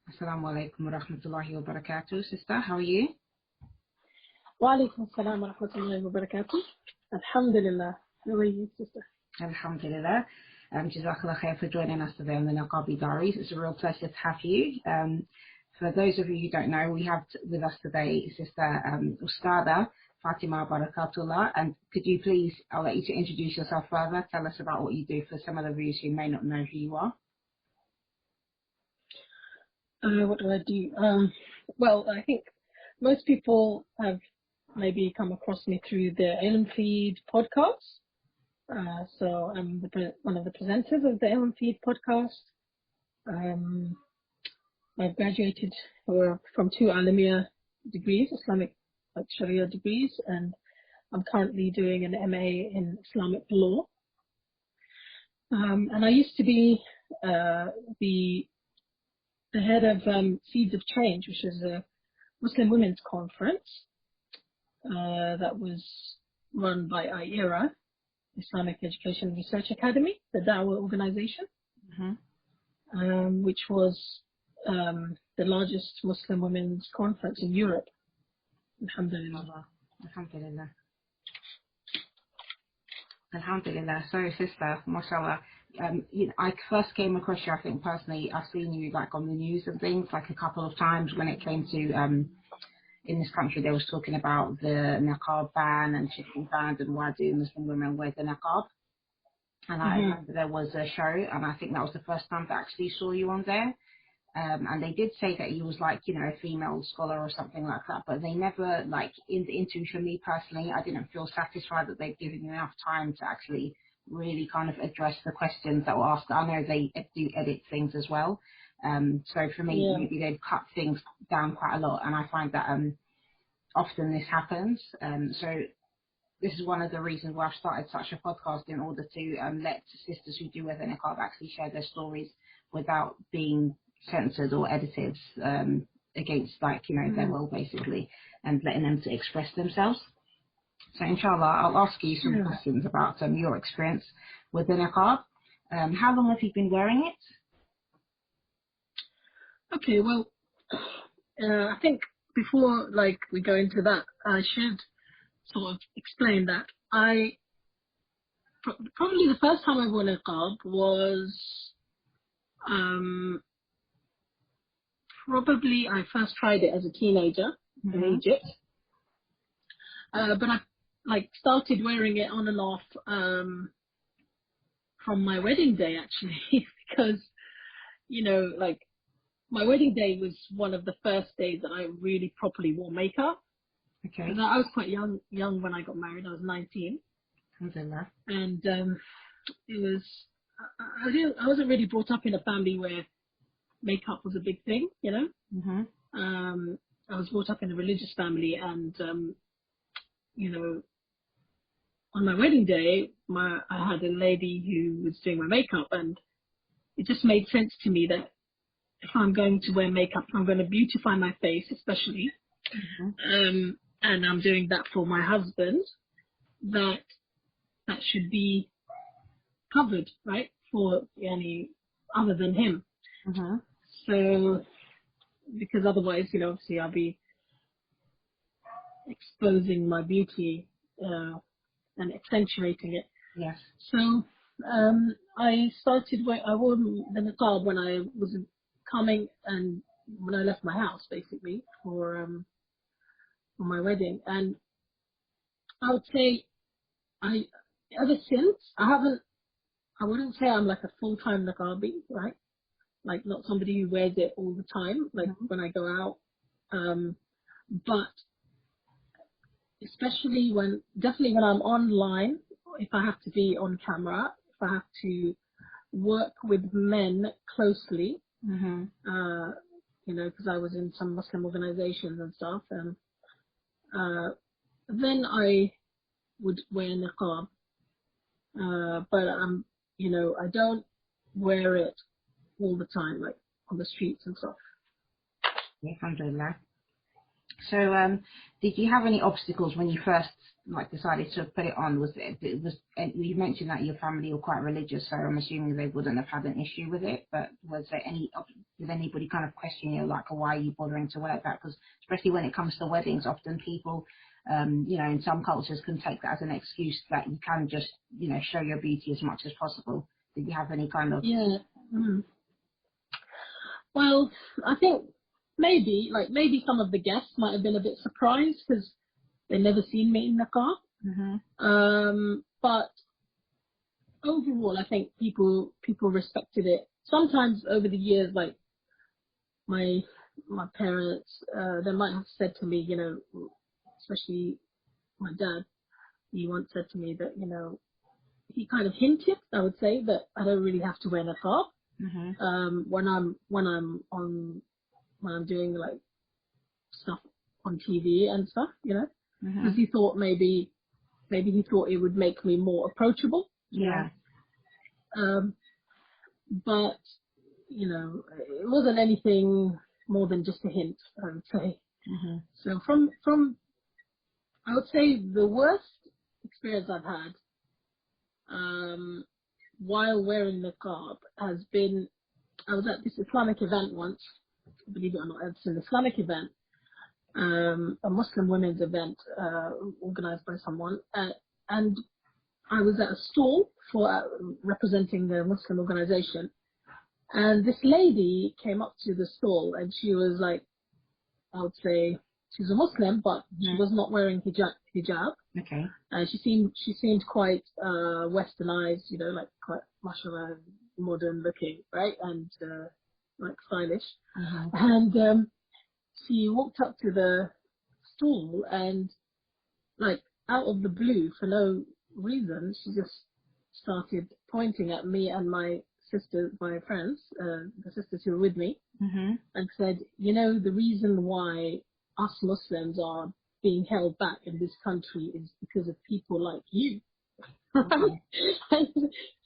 Assalamu alaikum wa rahmatullahi wa barakatuh. Sister, how are you? Wa alaikum assalam wa rahmatullahi wa barakatuh. Alhamdulillah. How are you, sister? Alhamdulillah. Jazakallah khair for joining us today on the Niqabi Diaries. It's a real pleasure to have you. For those of you who don't know, we have with us today Sister Ustadha Fatima Barakatullah. And could you please, I'll let you to introduce yourself further. Tell us about what you do for some of the viewers who may not know who you are. What do I do? Well, I think most people have maybe come across me through the Ilmfeed Podcast. So I'm one of the presenters of the Ilmfeed Podcast. I've graduated from 2 Alimah degrees, Islamic Sharia degrees, and I'm currently doing an MA in Islamic law. And I used to be the head of Seeds of Change, which is a Muslim women's conference that was run by IERA, Islamic Education and Research Academy, the Dawah organization, which was the largest Muslim women's conference in Europe. Alhamdulillah. Alhamdulillah. Alhamdulillah. So, sister, mashallah. I first came across you, I think personally, I've seen you like on the news and things like a couple of times when it came to, in this country they was talking about the Niqab ban and shifting bans and why do Muslim women wear the Niqab. And I remember there was a show and I think that was the first time that I actually saw you on there. And they did say that you was like, you know, a female scholar or something like that, but they never, like, in the interview for me personally, I didn't feel satisfied that they'd given you enough time to actually really kind of address the questions that were asked. I know they do edit things as well. So for me, maybe they'd cut things down quite a lot, and I find that often this happens. So this is one of the reasons why I've started such a podcast, in order to let sisters who do wear the niqab actually share their stories without being censored or edited against, like, you know, their will basically, and letting them to express themselves. So inshallah, I'll ask you some questions about your experience with the niqab. How long have you been wearing it? Okay, well, I think before we go into that, I should sort of explain that probably the first time I wore niqab was probably I first tried it as a teenager in Egypt, but I started wearing it on and off from my wedding day actually, because, you know, my wedding day was one of the first days that I really properly wore makeup. Okay. I was quite young when I got married. I was 19. Alhamdulillah. And it was, I wasn't really brought up in a family where makeup was a big thing, you know. I was brought up in a religious family, and you know, on my wedding day, I had a lady who was doing my makeup, and it just made sense to me that if I'm going to wear makeup, I'm going to beautify my face, especially, and I'm doing that for my husband, that should be covered, right, for any other than him. So, because otherwise, you know, obviously I'll be exposing my beauty and accentuating it. Yes. So I wore the niqab when I was coming and when I left my house, basically, for my wedding. And I would say ever since, I wouldn't say I'm like a full-time niqabi, right? Like, not somebody who wears it all the time, like when I go out. But especially definitely when I'm online, if I have to be on camera, if I have to work with men closely, you know, because I was in some Muslim organizations and stuff, and then I would wear niqab. But you know, I don't wear it all the time, like on the streets and stuff. Alhamdulillah. So, did you have any obstacles when you first decided to put it on? And you mentioned that your family were quite religious, so I'm assuming they wouldn't have had an issue with it. But did anybody kind of question you, why are you bothering to wear that? Because especially when it comes to weddings, often people, in some cultures can take that as an excuse that you can just, show your beauty as much as possible. Did you have any kind of? Yeah. Mm. Well, I think maybe some of the guests might have been a bit surprised because they'd never seen me in Niqab. But overall, I think people respected it. Sometimes over the years, my parents, they might have said to me, especially my dad, he once said to me that, he kind of hinted, I would say, that I don't really have to wear niqab. When I'm doing stuff on TV and stuff, because he thought maybe he thought it would make me more approachable. Yeah. But it wasn't anything more than just a hint, I would say. So from I would say the worst experience I've had while wearing niqab has been, I was at this Islamic event once, believe it or not, it's an Islamic event, a Muslim women's event organized by someone, and I was at a stall for representing the Muslim organization, and this lady came up to the stall, and she was I would say she's a Muslim, but she was not wearing hijab. Okay. She seemed quite westernized, quite mashallah, modern looking, right, and stylish. And she walked up to the stall and out of the blue, for no reason, she just started pointing at me and my friends, the sisters who were with me, and said, the reason why us Muslims are being held back in this country is because of people like you. Right?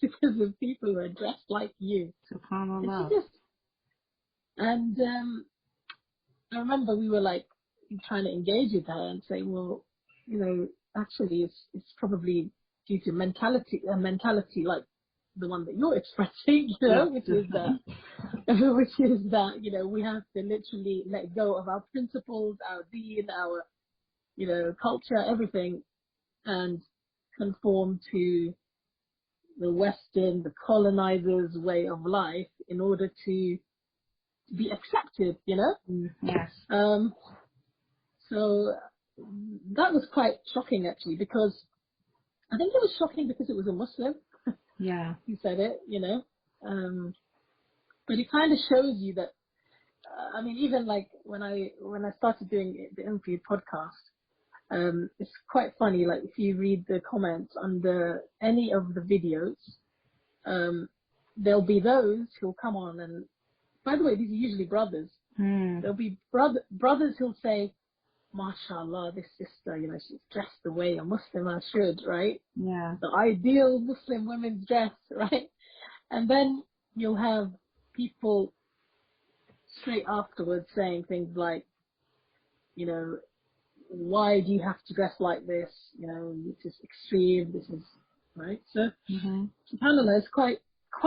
Because of people who are dressed like you. SubhanAllah. And I remember we were trying to engage with her and say, well, actually it's probably due to mentality like the one that you're expressing, which is that, we have to literally let go of our principles, our deen, our, culture, everything, and conform to the Western, the colonizers' way of life in order to be accepted, Yes. So that was quite shocking, actually, because I think it was shocking because it was a Muslim. Yeah. Who said it, but it kind of shows you that. I mean, even when I started doing the Ilmfeed podcast, it's quite funny. If you read the comments under any of the videos, there'll be those who'll come on, and by the way, these are usually brothers. There'll be brothers who'll say, "MashaAllah, this sister, she's dressed the way a Muslim should, right? Yeah. The ideal Muslim women's dress, right?" And then you'll have people straight afterwards saying things like, why do you have to dress like this? This is extreme. This is right. So, SubhanAllah, it's quite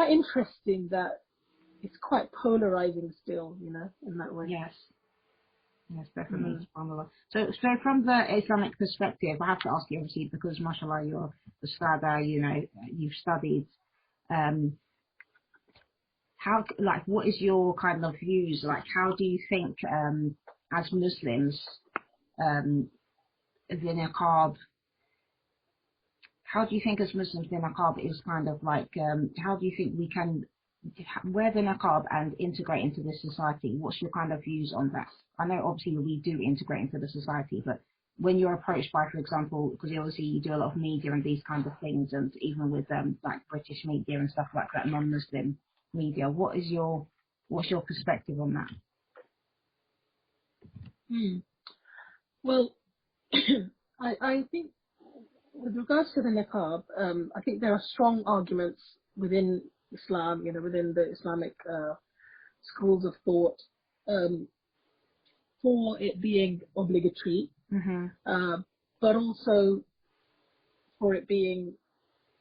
interesting that it's quite polarizing still, in that way. Yes. Yes, definitely. SubhanAllah. So from the Islamic perspective, I have to ask you, obviously, because mashallah, you're the Ustadha, you've studied. What is your kind of views? How do you think, as Muslims, the niqab? How do you think as Muslims the niqab is kind of how do you think we can wear the niqab and integrate into this society? What's your kind of views on that? I know obviously we do integrate into the society, but when you're approached by, for example, because obviously you do a lot of media and these kinds of things, and even with British media and stuff like that, non-Muslim media, what's your perspective on that? Well, I think with regards to the niqab, I think there are strong arguments within Islam, within the Islamic schools of thought, for it being obligatory, but also for it being,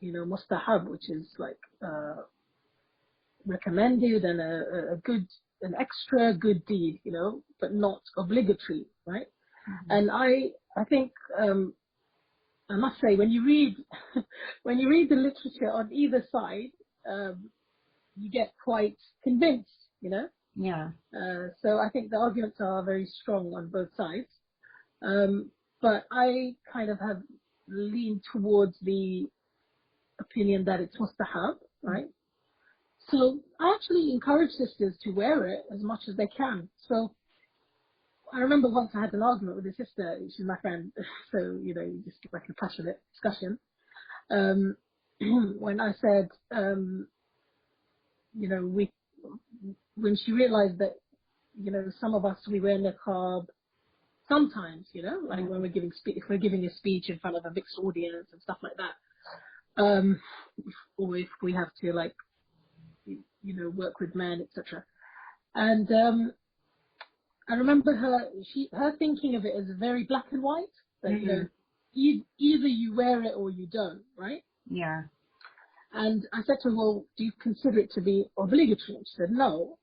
mustahab, which is like recommended and a good, an extra good deed, but not obligatory, right? And I think I must say, when you read the literature on either side, you get quite convinced, Yeah. So I think the arguments are very strong on both sides. But I kind of have leaned towards the opinion that it's mustahab, right? So I actually encourage sisters to wear it as much as they can. So I remember once I had an argument with a sister, she's my friend, so, just like a passionate discussion. When I said, when she realized that, some of us, we wear niqab sometimes, like when we're if we're giving a speech in front of a mixed audience and stuff like that, or if we have to, like, work with men, etc. And I remember her thinking of it as very black and white, that, either you wear it or you don't, right? Yeah. And I said to her, well, do you consider it to be obligatory? And she said, no.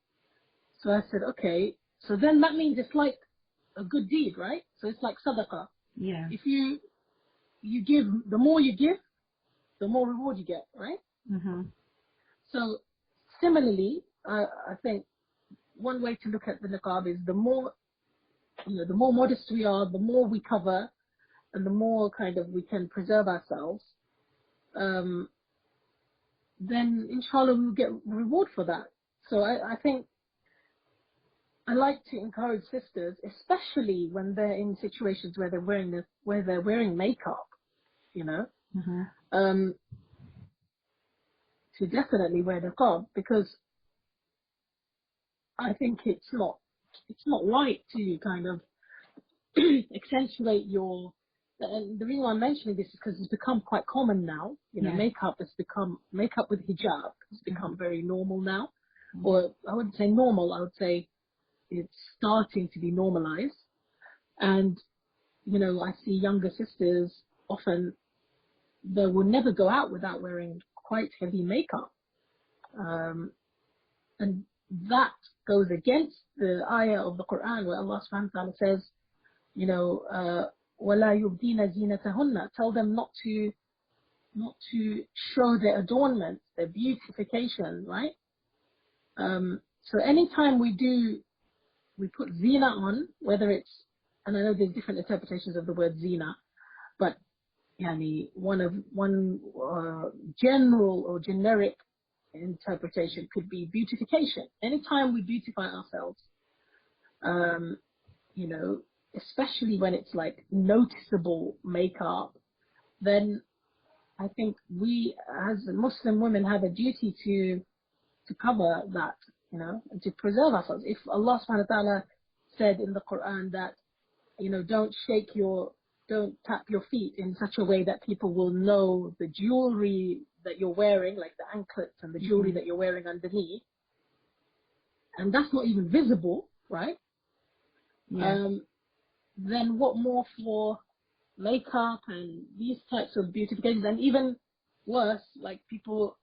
So I said, okay, so then that means it's like a good deed, right? So it's like sadaqah. Yeah. If you give, the more you give, the more reward you get, right? So similarly, I think one way to look at the niqab is the more modest we are, the more we cover, and the more kind of we can preserve ourselves, then inshallah we'll get reward for that. So I think I like to encourage sisters, especially when they're in situations where they're wearing makeup, to definitely wear niqab, because I think it's not right to kind of accentuate your. And the reason why I'm mentioning this is because it's become quite common now. Makeup with hijab has become very normal now. Or I wouldn't say normal, I would say it's starting to be normalized. And, I see younger sisters often, they will never go out without wearing quite heavy makeup. And that goes against the ayah of the Quran where Allah subhanahu wa ta'ala says, وَلَا يُبْدِينَ زِينَتَهُنَّ, tell them not to show their adornment, their beautification, right? So anytime we put zina on, whether it's, and I know there's different interpretations of the word zina, but one general or generic interpretation could be beautification. Anytime we beautify ourselves, especially when it's like noticeable makeup, then I think we as Muslim women have a duty to cover that, and to preserve ourselves. If Allah subhanahu wa ta'ala said in the Quran that, don't tap your feet in such a way that people will know the jewelry that you're wearing, like the anklets and the jewelry that you're wearing underneath, and that's not even visible, right? Yeah. Then what more for makeup and these types of beautifications, and even worse, like people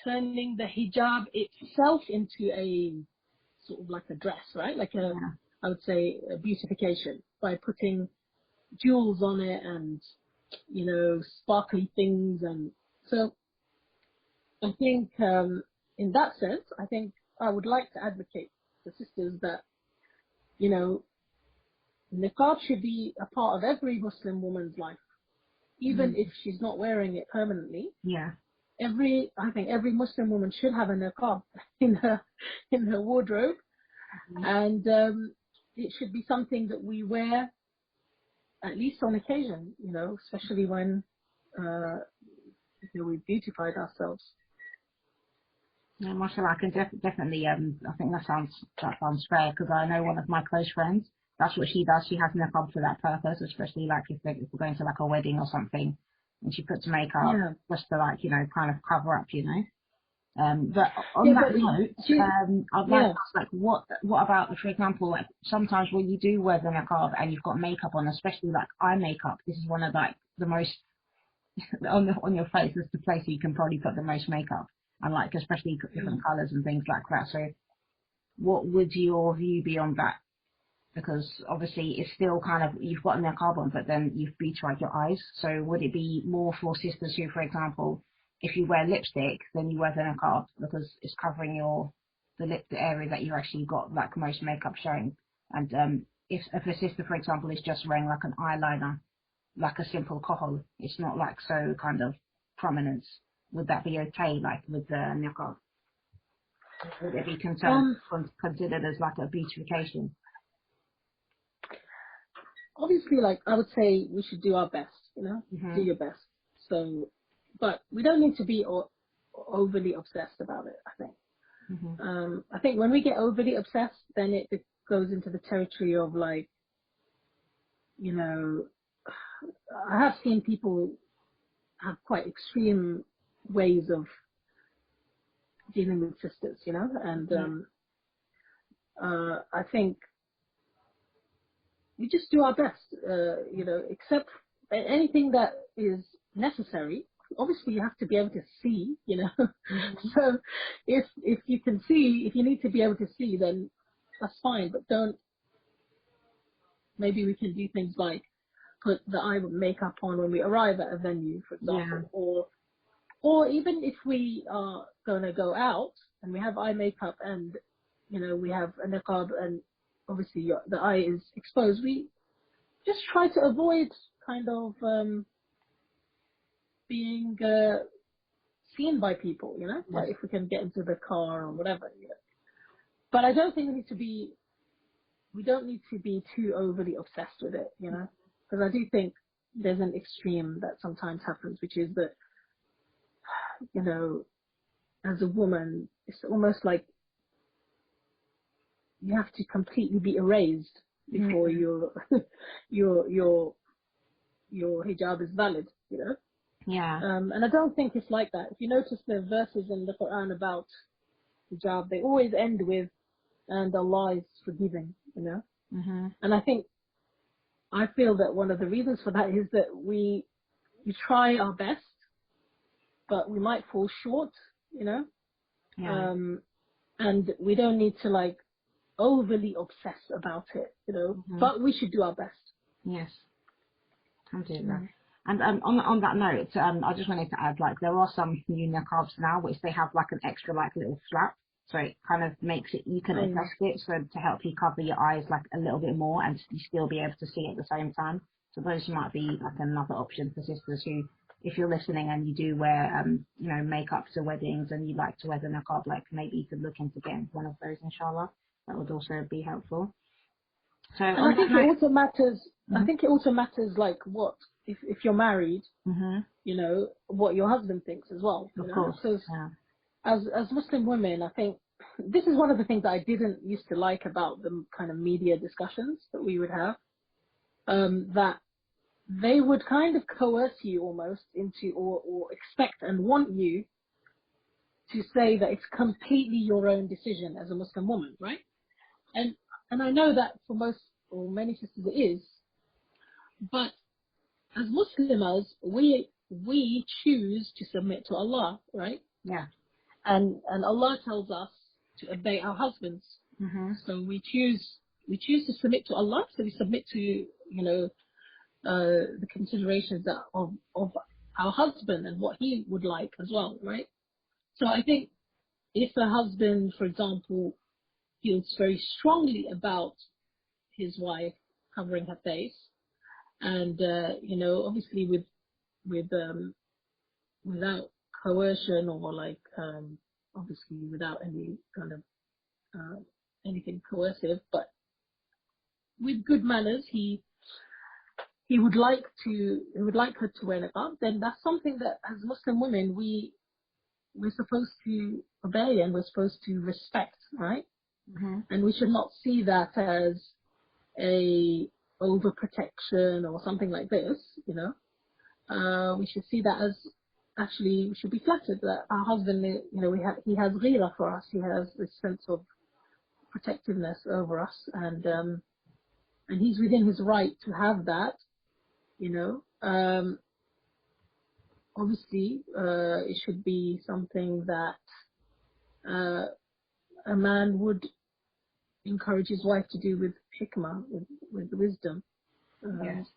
turning the hijab itself into a sort of like a dress, right? Like I would say a beautification by putting jewels on it and, sparkly things. And so I think in that sense, I think I would like to advocate for sisters that, niqab should be a part of every Muslim woman's life, even if she's not wearing it permanently. Yeah. I think every Muslim woman should have a niqab in her wardrobe, and it should be something that we wear at least on occasion, especially when we've beautified ourselves. Yeah, mashallah, I can definitely, I think that sounds fair, because I know one of my close friends, that's what she does. She has niqab for that purpose, especially like if we're going to like a wedding or something, and she puts makeup just to like, kind of cover up, But on Yeah, that but note, I'd like to ask, like, what about, for example, like sometimes when you do wear the niqab and you've got makeup on, especially like eye makeup, this is one of like the most on your face is the place you can probably put the most makeup, and like especially different colours and things like that. So, what would your view be on that? Because obviously it's still kind of, you've got a niqab on, but then you've beautified your eyes. So would it be more for sisters who, for example, if you wear lipstick, then you wear the niqab because it's covering the area that you actually got like most makeup showing. And if a sister, for example, is just wearing like an eyeliner, like a simple kohol, it's not like so kind of prominence. Would that be okay, like with the niqab? Would it be considered as like a beautification? Obviously, like, I would say we should do our best, do your best. So, but we don't need to be overly obsessed about it, I think. I think when we get overly obsessed, then it goes into the territory of like, I have seen people have quite extreme ways of dealing with sisters, and I think we just do our best, except anything that is necessary. Obviously, you have to be able to see, So if you can see, if you need to be able to see, then that's fine. But don't. Maybe we can do things like put the eye makeup on when we arrive at a venue, for example, or even if we are going to go out and we have eye makeup and we have a niqab and obviously the eye is exposed, we just try to avoid kind of being seen by people, like if we can get into the car or whatever. But I don't think we don't need to be too overly obsessed with it, because I do think there's an extreme that sometimes happens, which is that, as a woman, it's almost like you have to completely be erased before your hijab is valid, Yeah. And I don't think it's like that. If you notice the verses in the Quran about hijab, they always end with, and Allah is forgiving, And I feel that one of the reasons for that is that we try our best, but we might fall short, and we don't need to like overly obsess about it, but we should do our best. Yes, I'm doing that. And on that note, I just wanted to add, like, there are some new niqabs now which they have like an extra like little flap, so it kind of makes it, you can adjust it so to help you cover your eyes like a little bit more and you still be able to see at the same time. So those might be like another option for sisters who, if you're listening and you do wear makeup to weddings and you like to wear the niqab, like maybe you could look into getting one of those, inshallah. That would also be helpful. So and I think it also matters. I think it also matters like what if you're married, what your husband thinks as well. Of course. Because as Muslim women, I think this is one of the things that I didn't used to like about the kind of media discussions that we would have. That they would kind of coerce you almost into or expect and want you to say that it's completely your own decision as a Muslim woman, right? And I know that for most or many sisters it is, but as Muslims, we choose to submit to Allah, right? Yeah. And Allah tells us to obey our husbands. So we choose to submit to Allah. So we submit to the considerations of our husband and what he would like as well, right? So I think if a husband, for example, feels very strongly about his wife covering her face, and obviously without coercion or like obviously without any kind of anything coercive, but with good manners, he would like her to wear niqab. Then that's something that as Muslim women we're supposed to obey and we're supposed to respect, right? And we should not see that as a overprotection or something like this, we should see that as actually we should be flattered that our husband, he has ghira for us. He has this sense of protectiveness over us, and he's within his right to have that. Obviously, it should be something that a man would encourage his wife to do with hikmah, with wisdom. Yes.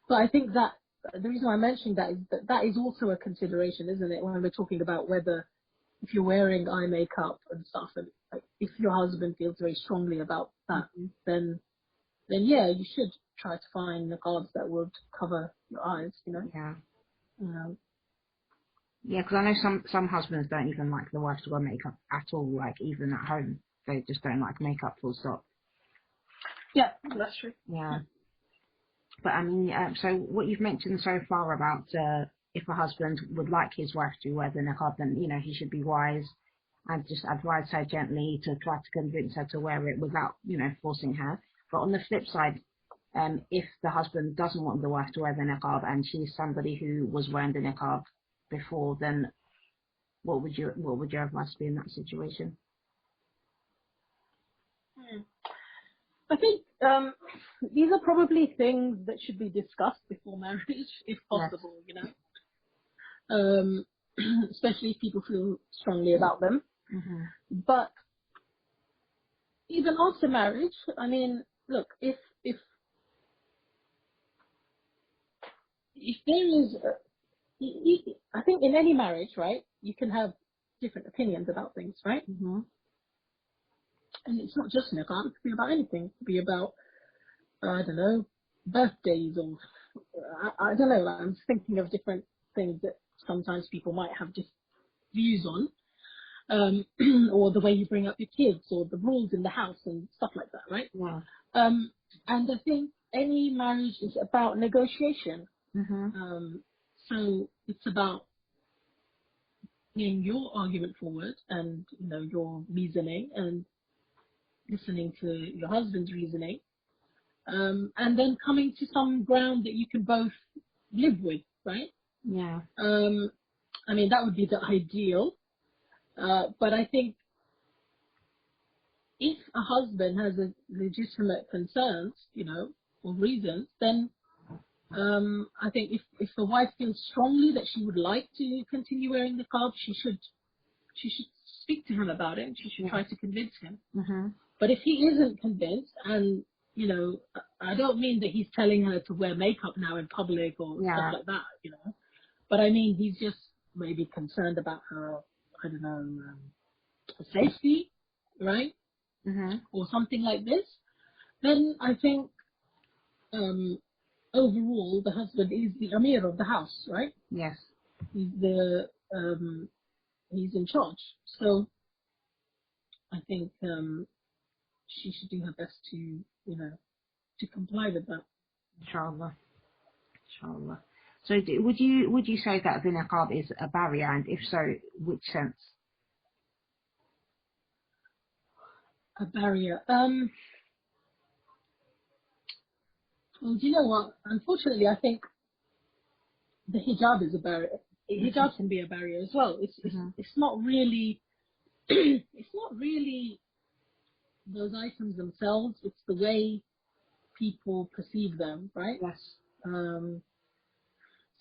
But I think that the reason why I mentioned that is that is also a consideration, isn't it, when we're talking about whether, if you're wearing eye makeup and stuff, and like, if your husband feels very strongly about that, then yeah, you should try to find niqabs that would cover your eyes, Yeah. Um, Yeah, because I know some husbands don't even like the wife to wear makeup at all, like even at home. They just don't like makeup, full stop. yeah, that's true. Yeah. But I mean, so what you've mentioned so far about if a husband would like his wife to wear the niqab, then, he should be wise and just advise her gently to try to convince her to wear it without, forcing her. But on the flip side, if the husband doesn't want the wife to wear the niqab and she's somebody who was wearing the niqab before, then what would your advice be in that situation? I think these are probably things that should be discussed before marriage, if possible, especially if people feel strongly about them. Mm-hmm. But even after marriage, I mean, look, if there is, I think in any marriage, right, you can have different opinions about things, right? Mm-hmm. And it's not just niqab, it could be about anything. It could be about, I don't know, birthdays, or I don't know. I'm thinking of different things that sometimes people might have just views on, or the way you bring up your kids, or the rules in the house and stuff like that, right? Yeah. And I think any marriage is about negotiation. Mm-hmm. So it's about putting your argument forward, and your reasoning, and listening to your husband's reasoning, and then coming to some ground that you can both live with, right? Yeah. I mean, that would be the ideal. But I think if a husband has a legitimate concerns, or reasons, then I think if the wife feels strongly that she would like to continue wearing the niqab, she should speak to him about it, and she should try to convince him. Mm-hmm. But if he isn't convinced, and I don't mean that he's telling her to wear makeup now in public or stuff like that, but I mean he's just maybe concerned about her, I don't know, safety, right? Mm-hmm. Or something like this. Then I think overall the husband is the Amir of the house, right? Yes. He's he's in charge. So I think she should do her best to to comply with that. Inshallah. Inshallah. So would you say that the niqab is a barrier, and if so, which sense? A barrier. Well, do you know what? Unfortunately, I think the hijab is a barrier. Hijab can be a barrier as well. It's not really it's not really those items themselves. It's the way people perceive them, right? Yes.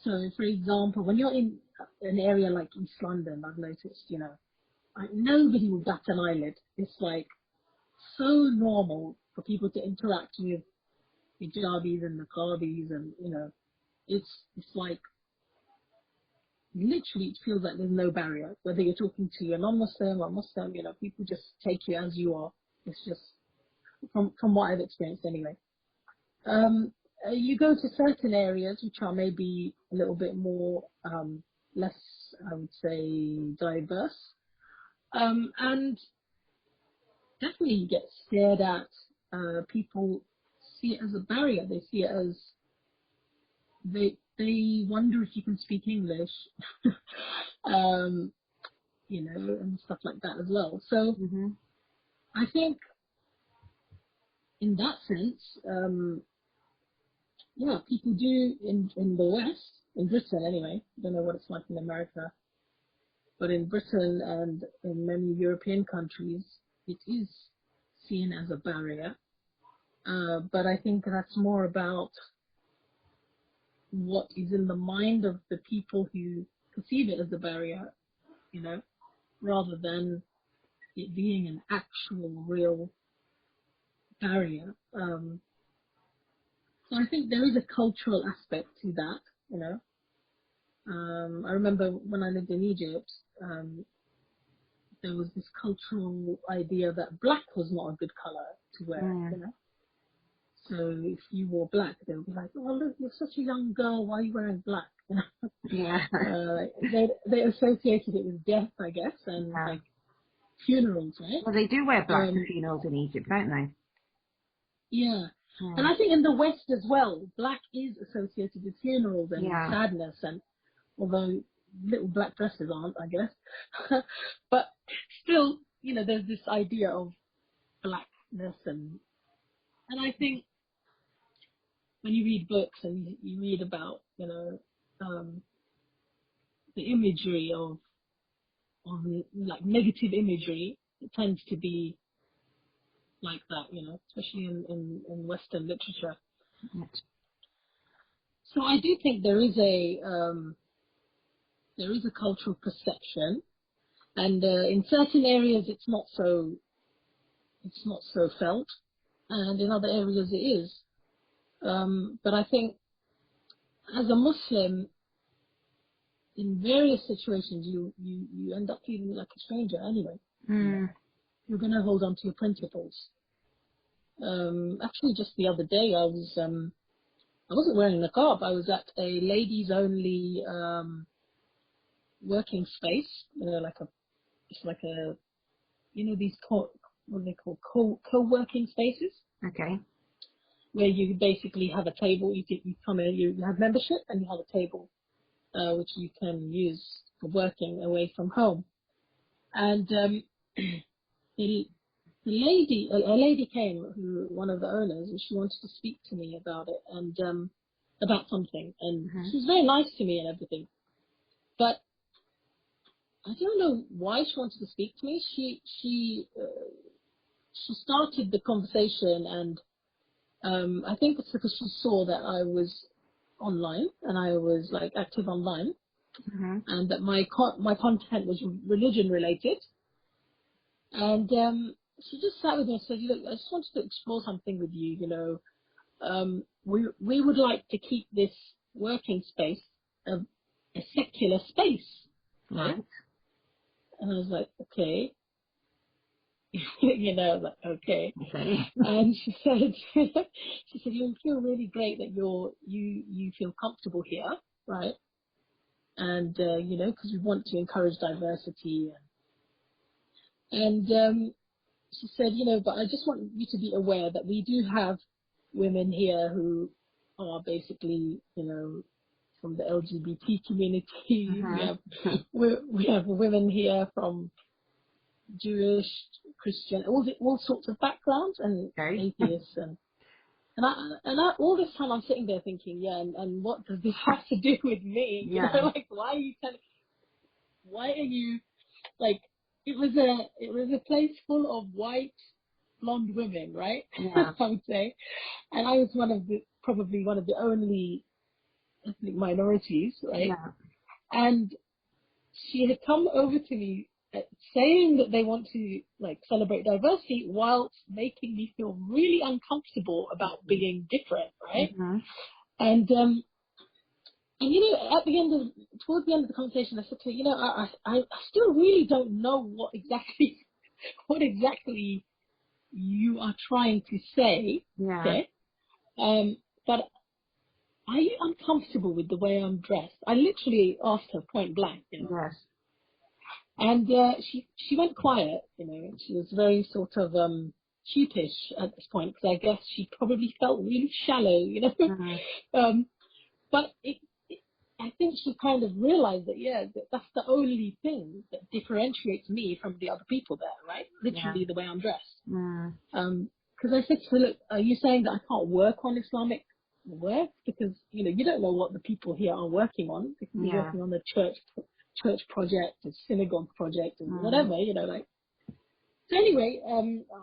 So, for example, when you're in an area like East London, I've noticed, like nobody will bat an eyelid. It's like so normal for people to interact with hijabis and nakabis, and it's like literally it feels like there's no barrier. Whether you're talking to a non-Muslim or Muslim, people just take you as you are. It's just from what I've experienced anyway. You go to certain areas which are maybe a little bit more less, I would say, diverse, and definitely you get stared at. People see it as a barrier. They see it as they wonder if you can speak English, and stuff like that as well. So I think in that sense, yeah, people do in the West, in Britain anyway. I don't know what it's like in America. But in Britain and in many European countries, it is seen as a barrier. But I think that's more about what is in the mind of the people who perceive it as a barrier, you know, rather than it being an actual, real barrier. So I think there is a cultural aspect to that, you know. I remember when I lived in Egypt, there was this cultural idea that black was not a good color to wear, you know. So if you wore black, they would be like, "Oh, look, you're such a young girl. Why are you wearing black?" You know? Yeah. They associated it with death, I guess, and like funerals, right? Well, they do wear black to funerals in Egypt, don't they? Yeah. And I think in the West as well, black is associated with funerals and sadness, and although little black dresses aren't, I guess. But still, you know, there's this idea of blackness, and I think when you read books and you read about, you know, the imagery of like negative imagery, it tends to be like that, you know, especially in Western literature. So I do think there is a cultural perception, and in certain areas it's not so felt, and in other areas it is. But I think as a Muslim, in various situations, you end up feeling like a stranger anyway. You're going to hold on to your principles. Actually, just the other day, I wasn't wearing a niqab. I was at a ladies only working space. You know, it's like a, you know, these what are they called, co-working spaces. Okay. Where you basically have a table. You come in, you have membership, and you have a table, which you can use for working away from home. And a lady came, one of the owners, and she wanted to speak to me about it and about something. And she was very nice to me and everything. But I don't know why she wanted to speak to me. She started the conversation, and I think it's because she saw that I was online and I was like active online, and that my content was religion related. And she just sat with me and said, "Look, I just wanted to explore something with you. You know, we would like to keep this working space a secular space." Right. And I was like, "Okay." You know, like, okay. And she said, "You'll feel really great that you feel comfortable here, right? And you know, because we want to encourage diversity." And she said, "You know, but I just want you to be aware that we do have women here who are basically, you know, from the LGBT community. We have women here from Jewish, Christian, all sorts of backgrounds, and atheists, and I, all this time I'm sitting there thinking, and what does this have to do with me? You know, like, why are you like, it was a place full of white blonde women, right? I would say, and I was probably one of the only ethnic minorities, right? And she had come over to me saying that they want to like celebrate diversity whilst making me feel really uncomfortable about being different, right? And you know, towards the end of the conversation, I said to her, you know, I still really don't know what exactly you are trying to say. Okay. But are you uncomfortable with the way I'm dressed? I literally asked her point blank, you know. And she went quiet, you know. She was very sort of sheepish at this point, because I guess she probably felt really shallow, you know. But I think she kind of realized that, that's the only thing that differentiates me from the other people there, right? Literally the way I'm dressed. Because I said to her, "Look, are you saying that I can't work on Islamic work, because you don't know what the people here are working on. They could be working on the church project, a synagogue project, and whatever, like. So anyway,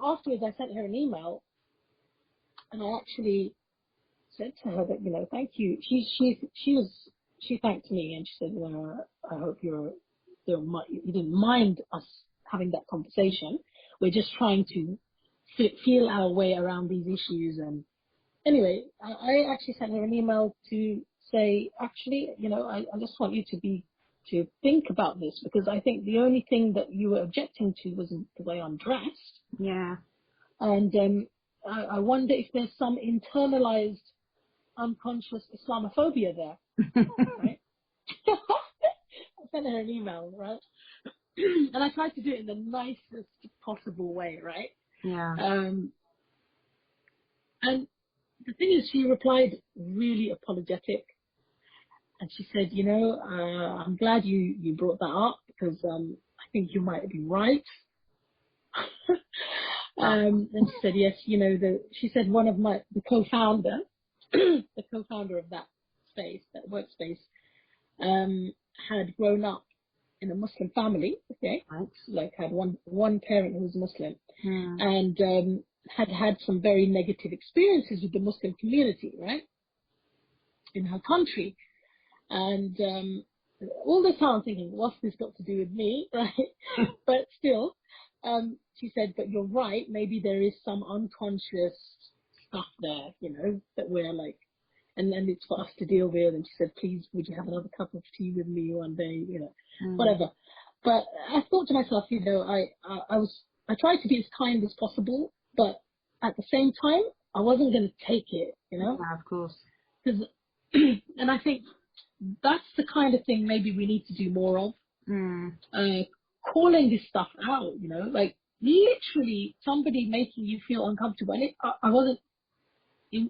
afterwards I sent her an email, and I actually said to her that thank you. She thanked me, and she said, I hope you didn't mind us having that conversation. We're just trying to feel our way around these issues. And anyway, I actually sent her an email to say, actually, I just want you to think about this, because I think the only thing that you were objecting to was the way I'm dressed. Yeah. And I wonder if there's some internalized unconscious Islamophobia there, right? I sent her an email, right? And I tried to do it in the nicest possible way, right? Yeah. And the thing is, she replied really apologetic. And she said, I'm glad you brought that up, because I think you might be right. And she said, yes, she said one of the co-founder, the co-founder of that space, that workspace, had grown up in a Muslim family, okay? Right. Like had one parent who was Muslim, Hmm. and had some very negative experiences with the Muslim community, right? In her country. And all the time I'm thinking, what's this got to do with me, right? But still, she said, but you're right, maybe there is some unconscious stuff there, that we're like, and it's for us to deal with. And she said, please, would you have another cup of tea with me one day, whatever. But I thought to myself, I tried to be as kind as possible, but at the same time, I wasn't going to take it, Yeah, of course. And I think that's the kind of thing maybe we need to do more of. Calling this stuff out, like literally somebody making you feel uncomfortable. And it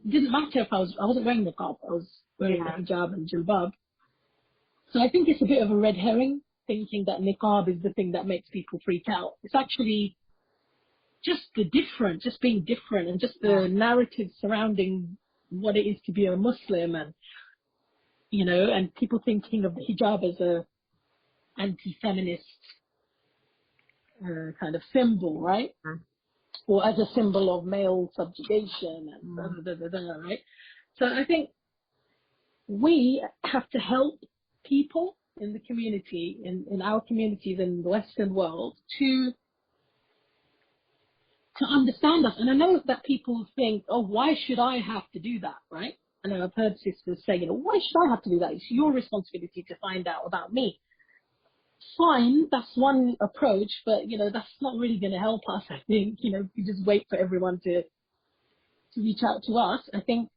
didn't matter if I wasn't wearing Niqab, I was wearing the hijab and jilbab. So I think it's a bit of a red herring, thinking that Niqab is the thing that makes people freak out. It's actually just just being different, and just the narrative surrounding what it is to be a Muslim, and and people thinking of the hijab as a anti-feminist kind of symbol, right? Or as a symbol of male subjugation, and right? So I think we have to help people in the community, in our communities in the Western world, to understand us. And I know that people think, oh, why should I have to do that, right? I know I've heard sisters say, why should I have to do that? It's your responsibility to find out about me. Fine, that's one approach, but that's not really going to help us. I think we just wait for everyone to reach out to us. I think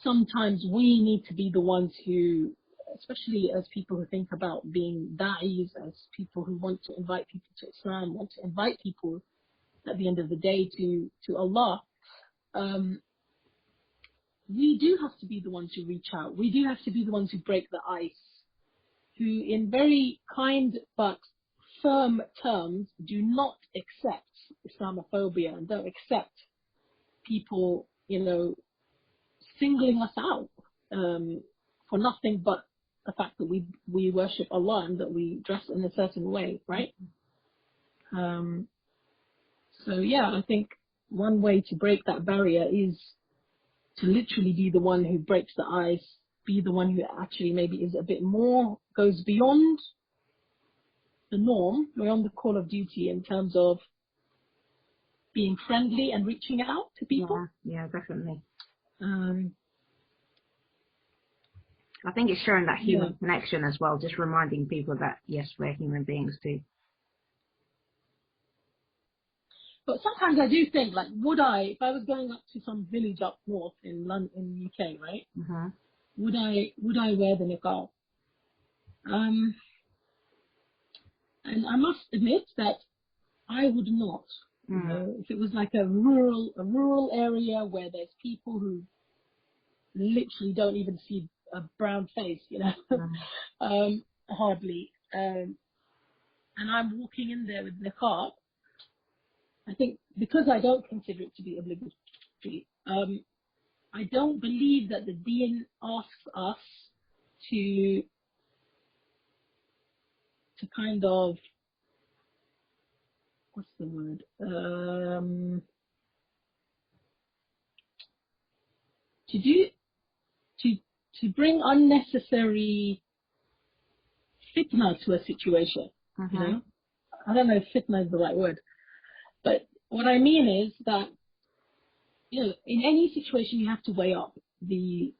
sometimes we need to be the ones who, especially as people who think about being da'is, as people who want to invite people to Islam, want to invite people at the end of the day to Allah. We do have to be the ones who reach out. We do have to be the ones who break the ice, who in very kind but firm terms do not accept Islamophobia, and don't accept people, singling us out for nothing but the fact that we worship Allah and that we dress in a certain way, right? So yeah, I think one way to break that barrier is to literally be the one who breaks the ice, be the one who actually maybe is a bit more, goes beyond the norm, beyond the call of duty in terms of being friendly and reaching out to people. Yeah, definitely. I think it's showing that human connection as well, just reminding people that, yes, we're human beings too. But sometimes I do think, like, if I was going up to some village up north in London, in the UK, right? Would I wear the niqab? And I must admit that I would not. If it was like a rural area where there's people who literally don't even see a brown face, hardly. And I'm walking in there with niqab. I think because I don't consider it to be obligatory, I don't believe that the deen asks us to kind of, what's the word? To bring unnecessary fitna to a situation. You know, I don't know if fitna is the right word, but what I mean is that, you know, in any situation you have to weigh up the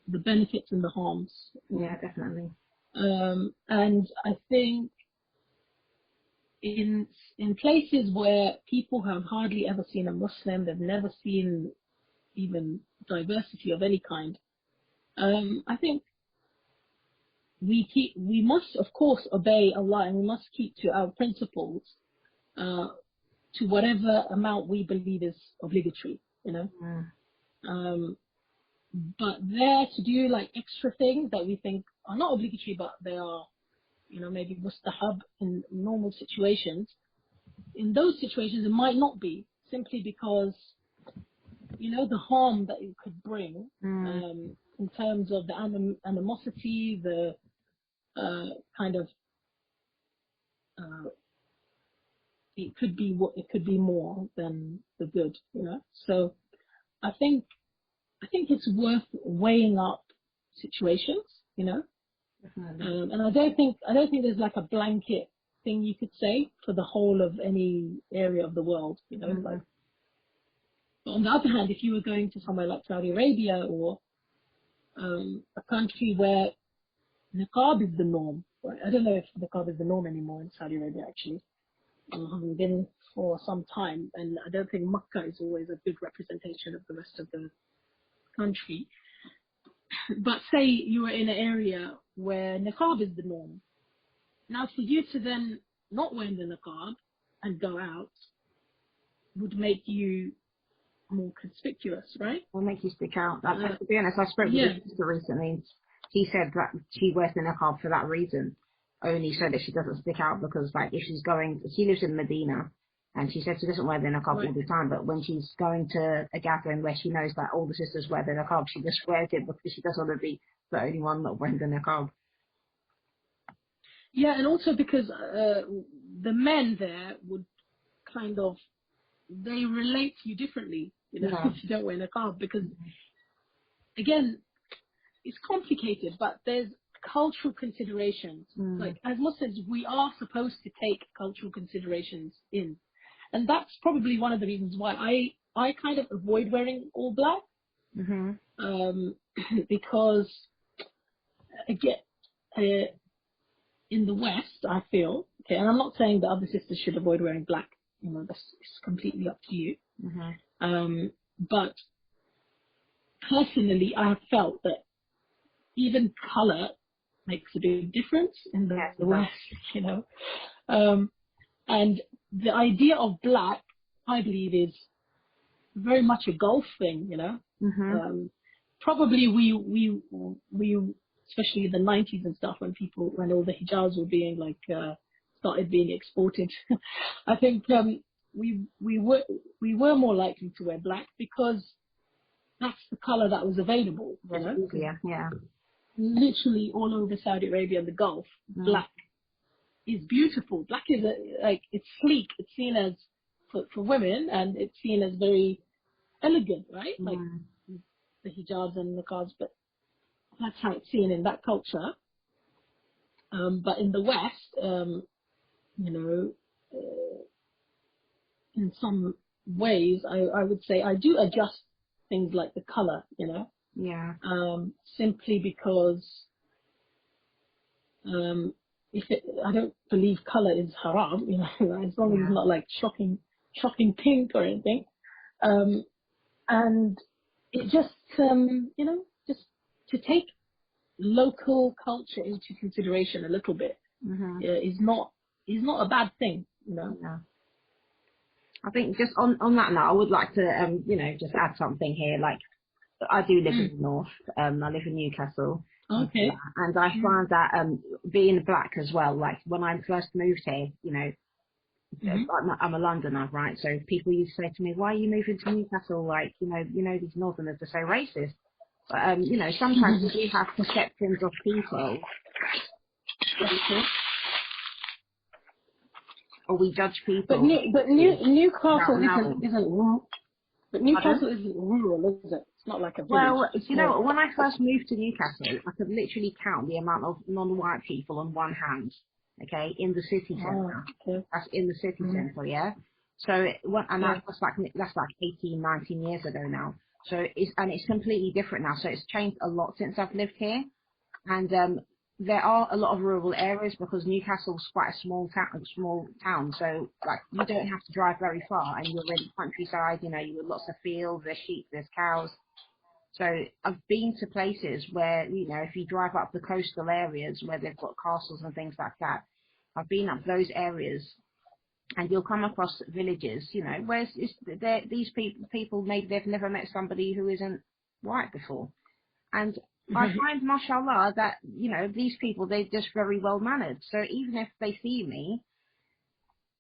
benefits and the harms. Yeah, definitely. And I think in places where people have hardly ever seen a Muslim, they've never seen even diversity of any kind, I think we must, of course, obey Allah, and we must keep to our principles, to whatever amount we believe is obligatory, you know. But there to do like extra things that we think are not obligatory, but they are, you know, maybe mustahab in normal situations. In those situations, it might not be, simply because, you know, the harm that it could bring, in terms of the animosity, the kind of, it could be more than the good, you know. So I think it's worth weighing up situations, you know. And I don't think there's like a blanket thing you could say for the whole of any area of the world, you know. Like, but on the other hand, if you were going to somewhere like Saudi Arabia, or a country where niqab is the norm, right? I don't know if niqab is the norm anymore in Saudi Arabia, actually. I haven't been for some time, and I don't think Makkah is always a good representation of the rest of the country. But say you were in an area where niqab is the norm. Now, for you to then not wear the niqab and go out would make you more conspicuous, right? Will make you stick out. To be honest, I spoke with a sister recently. She said that she wears the niqab for that reason, only so that she doesn't stick out, because like if she lives in Medina, and she said she doesn't wear the niqab all the time, but when she's going to a gathering where she knows that all the sisters wear the niqab, she just wears it because she doesn't want to be the only one not wearing the niqab. Yeah, and also because the men there would kind of, they relate to you differently, you know, if you don't wear niqab, because again, it's complicated, but there's cultural considerations. Like, as Muslims, we are supposed to take cultural considerations in. And that's probably one of the reasons why I kind of avoid wearing all black. Because, again, in the West, I feel, okay, and I'm not saying that other sisters should avoid wearing black, you know, that's it's completely up to you. But personally, I have felt that even color makes a big difference in the West, you know. And the idea of black, I believe, is very much a Gulf thing, you know. Probably we especially in the 90s and stuff, when all the hijabs were being like started being exported, I think we were more likely to wear black because that's the color that was available. You know? Yeah. Literally all over Saudi Arabia and the Gulf, black is beautiful. Black is it's sleek. It's seen as for women, and it's seen as very elegant, right? Like the hijabs and the niqabs, but that's how it's seen in that culture. But in the West, you know, in some ways, I would say I do adjust things like the color, you know. Yeah. Simply because I don't believe color is haram, you know, as long as it's not like shocking pink or anything. And it just, you know, just to take local culture into consideration a little bit is not a bad thing, you know. Yeah. I think just on that note, I would like to, you know, just add something here. Like, I do live in the north. I live in Newcastle. Okay. And I find that being black as well, like when I first moved here, you know, Mm-hmm. I'm a Londoner, right? So people used to say to me, "Why are you moving to Newcastle? Like, these Northerners are so racist." But sometimes we do have perceptions of people, or we judge But people Newcastle without knowing. isn't rural. But Pardon? Newcastle isn't rural, is it? It's not like a village. Well, It's what? more. When I first moved to Newcastle, I could literally count the amount of non-white people on one hand. Okay, in the city Oh, centre. okay. That's in the city Mm-hmm. centre, yeah. So, and Yeah. that's like 18, 19 years ago now. So it's completely different now. So it's changed a lot since I've lived here, and there are a lot of rural areas because Newcastle's quite a small town. So like you don't have to drive very far, and you're in the countryside. You have lots of fields, there's sheep, there's cows. So I've been to places where, if you drive up the coastal areas where they've got castles and things like that, I've been up those areas and you'll come across villages, where these people, maybe they've never met somebody who isn't white before. And I find, mashallah, that, these people, they're just very well mannered. So even if they see me,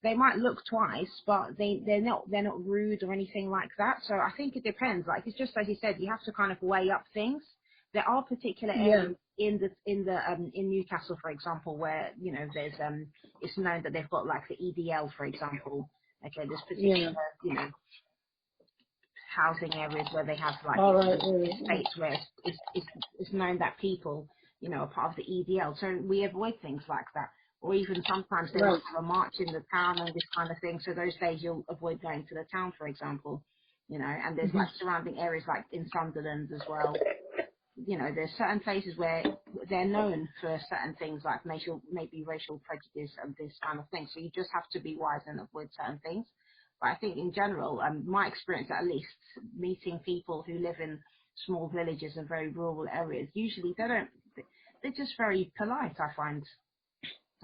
they might look twice, but they're not rude or anything like that. So I think it depends. Like it's just as you said, you have to kind of weigh up things. There are particular Yeah. areas in Newcastle, for example, where there's it's known that they've got like the EDL, for example. Okay, there's particular housing areas where they have like All right. estates where it's known that people are part of the EDL. So we avoid things like that. Or even sometimes they might have a march in the town and this kind of thing. So those days you'll avoid going to the town, for example. And there's like surrounding areas like in Sunderland as well. There's certain places where they're known for certain things like maybe racial prejudice and this kind of thing. So you just have to be wise and avoid certain things. But I think in general, my experience at least, meeting people who live in small villages and very rural areas, usually they're just very polite, I find,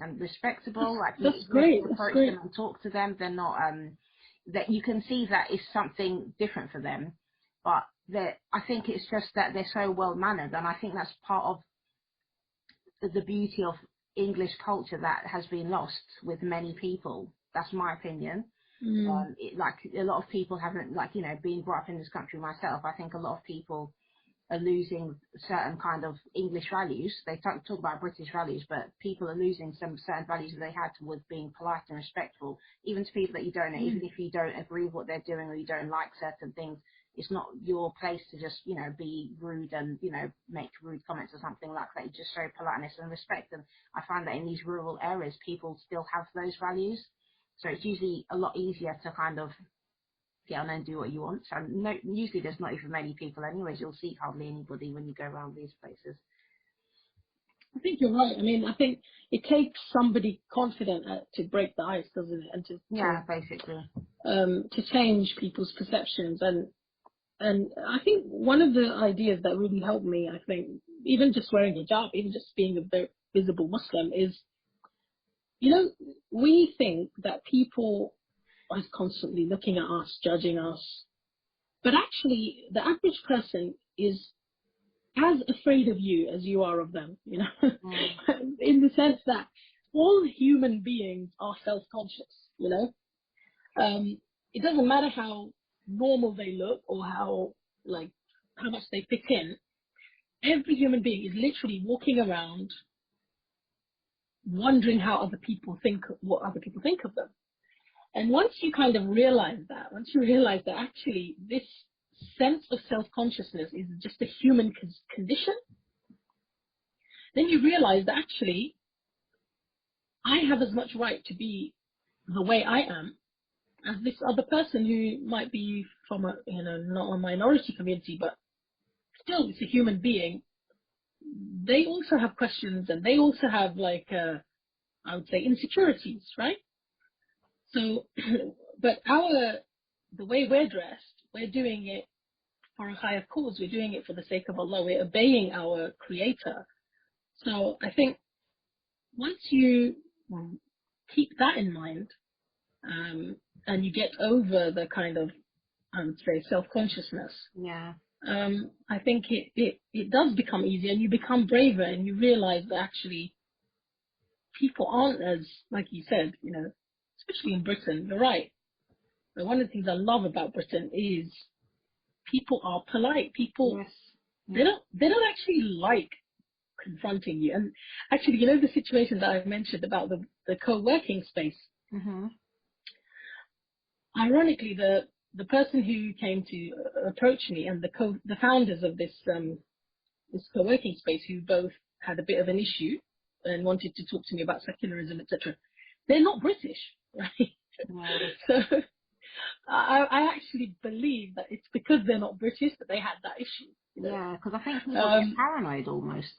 and respectable. Like That's when great. you That's approach great. them and talk to them, they're not that you can see that is something different for them. But I think it's just that they're so well mannered, and I think that's part of the beauty of English culture that has been lost with many people. That's my opinion. Like a lot of people haven't, being brought up in this country myself, I think a lot of people are losing certain kind of English values. They talk about British values, but people are losing some certain values that they had towards being polite and respectful, even to people that you don't know, even if you don't agree with what they're doing or you don't like certain things. It's not your place to just, be rude and, make rude comments or something like that. You just show politeness and respect. And I find that in these rural areas, people still have those values. So it's usually a lot easier to kind of get on and do what you want. So usually there's not even many people anyways. You'll see hardly anybody when you go around these places. I think you're right. I mean, I think it takes somebody confident to break the ice, doesn't it? And basically. To change people's perceptions. And I think one of the ideas that really helped me, I think, even just wearing hijab, even just being a very visible Muslim is, we think that people are constantly looking at us, judging us. But actually, the average person is as afraid of you as you are of them, in the sense that all human beings are self-conscious, It doesn't matter how normal they look or how much they fit in. Every human being is literally walking around wondering what other people think of them. And once you kind of realize that actually this sense of self-consciousness is just a human condition, then you realize that actually I have as much right to be the way I am as this other person who might be from not a minority community, but still it's a human being. They also have questions and they also have I would say insecurities, right? So, but the way we're dressed, we're doing it for a higher cause. We're doing it for the sake of Allah. We're obeying our Creator. So I think once you keep that in mind, and you get over the kind of, I would say, self-consciousness, I think it does become easier, and you become braver, and you realize that actually people aren't as, like you said, especially in Britain, you're right. But one of the things I love about Britain is people are polite. People, Yes. they don't actually like confronting you. And actually, you know, the situation that I mentioned about the co-working space. Mm-hmm. Ironically, the person who came to approach me and the founders of this co-working space, who both had a bit of an issue and wanted to talk to me about secularism, etc. They're not British, right? Yeah. So I actually believe that it's because they're not British that they had that issue. You know? Yeah, because I think people get paranoid almost.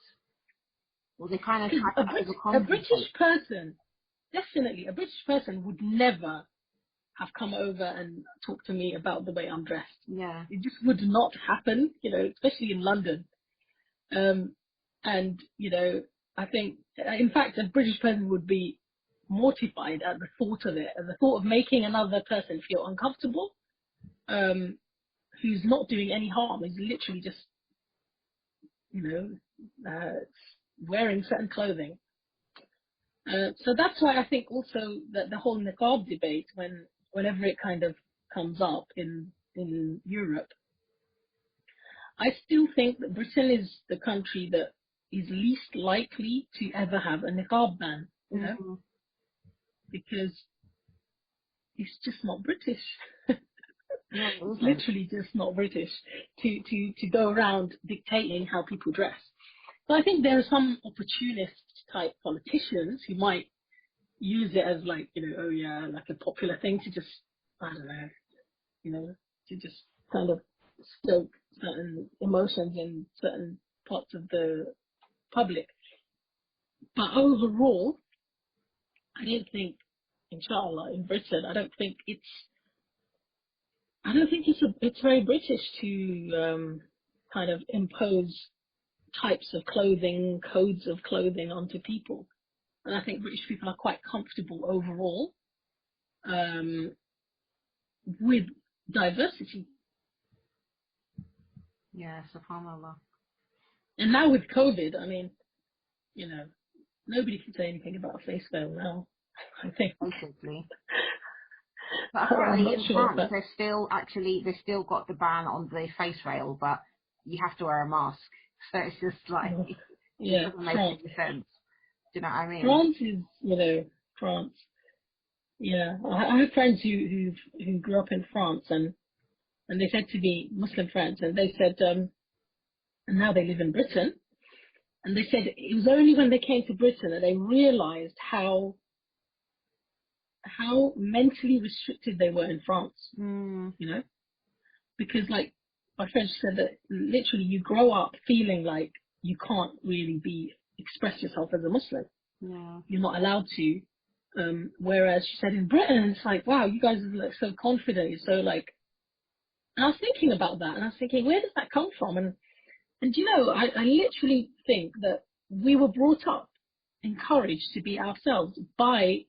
Or they kind of try to A overcompensate. British person, definitely, a British person would never have come over and talked to me about the way I'm dressed. Yeah. It just would not happen, you know, especially in London. And, you know, I think, in fact, a British person would be mortified at the thought of it, at the thought of making another person feel uncomfortable, who's not doing any harm, is literally just, you know, wearing certain clothing. So that's why I think also that the whole Niqab debate, whenever it kind of comes up in Europe, I still think that Britain is the country that is least likely to ever have a Niqab ban, you know, Mm-hmm. because it's just not British. No, it It's isn't. literally just not British to go around dictating how people dress. So I think there are some opportunist type politicians who might use it as like, you know, oh yeah, like a popular thing to just, I don't know, you know, to just kind of stoke certain emotions in certain parts of the public. But overall, I don't think, inshallah, in Britain, I don't think it's very British to kind of impose types of clothing, codes of clothing onto people. And I think British people are quite comfortable overall with diversity. Yeah, subhanAllah. And now with COVID, I mean, you know, nobody can say anything about a face veil now, I think. Basically. But I'm apparently not in sure, France, but they've still got the ban on the face veil, but you have to wear a mask. So it's just like, it yeah, doesn't make France. any sense. Do you know what I mean? France is, you know, France. Yeah, I have friends who grew up in France, and they said to me, Muslim friends, and they said, and now they live in Britain, and they said it was only when they came to Britain that they realised how mentally restricted they were in France. Mm, You know, because like my friend said that literally you grow up feeling like you can't really express yourself as a Muslim. yeah. You're not allowed to. Whereas she said in Britain, it's like, wow, you guys are like so confident. You're so like, and I was thinking about that, and I was thinking, where does that come from? And you know, I literally think that we were brought up, encouraged to be ourselves by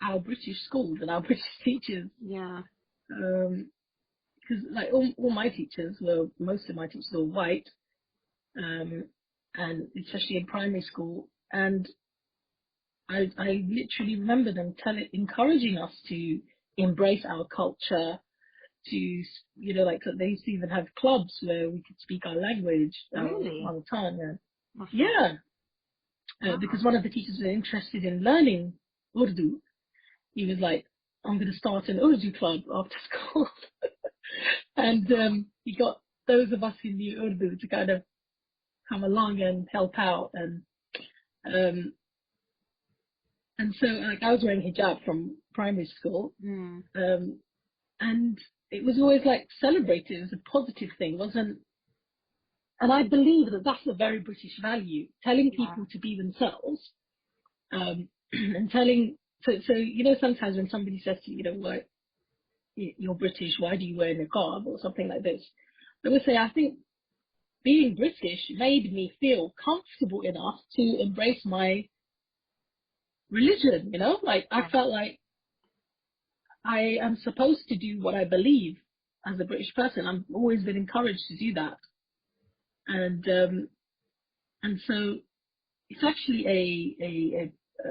our British schools and our British teachers. Yeah. Because like all my teachers most of my teachers were white, and especially in primary school, and I literally remember them encouraging us to embrace our culture, to, you know, like they used to even have clubs where we could speak our language, Really? our tongue. Mashallah. Yeah, Wow. because one of the teachers was interested in learning Urdu. He was like, I'm going to start an Urdu club after school. And he got those of us who knew Urdu to kind of come along and help out. Um, and so like I was wearing hijab from primary school. Mm, And it was always like celebrated. It was a positive thing, wasn't? And I believe that that's a very British value, telling yeah. people to be themselves, and telling. So you know, sometimes when somebody says to you, you know, like, you're British, why do you wear niqab or something like this? I would say I think being British made me feel comfortable enough to embrace my religion. You know, like I Yeah. felt like I am supposed to do what I believe as a British person. I've always been encouraged to do that. And so it's actually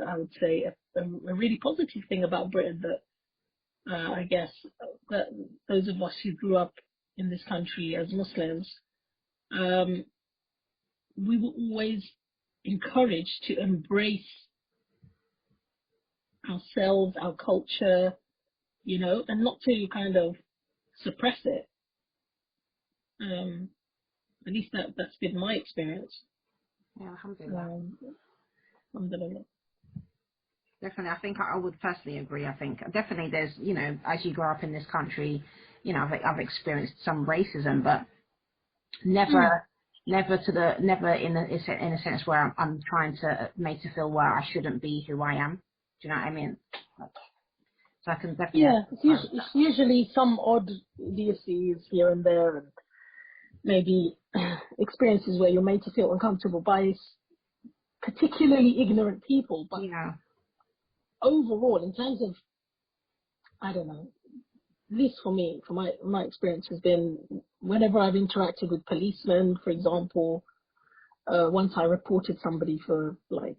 I would say a really positive thing about Britain that I guess that those of us who grew up in this country as Muslims, we were always encouraged to embrace ourselves, our culture, you know, and not to kind of suppress it. At least that's been my experience. Yeah, alhamdulillah. Alhamdulillah. Definitely, I think I would personally agree. I think definitely there's, you know, as you grow up in this country, you know, I've experienced some racism, but never in a sense where I'm trying to make it feel where I shouldn't be who I am. Do you know what I mean? So I can definitely. Yeah, it's usually some odd idiocies here and there, and maybe experiences where you're made to feel uncomfortable by particularly ignorant people. But overall, in terms of, I don't know, at least for me, for my experience has been whenever I've interacted with policemen, for example, once I reported somebody for like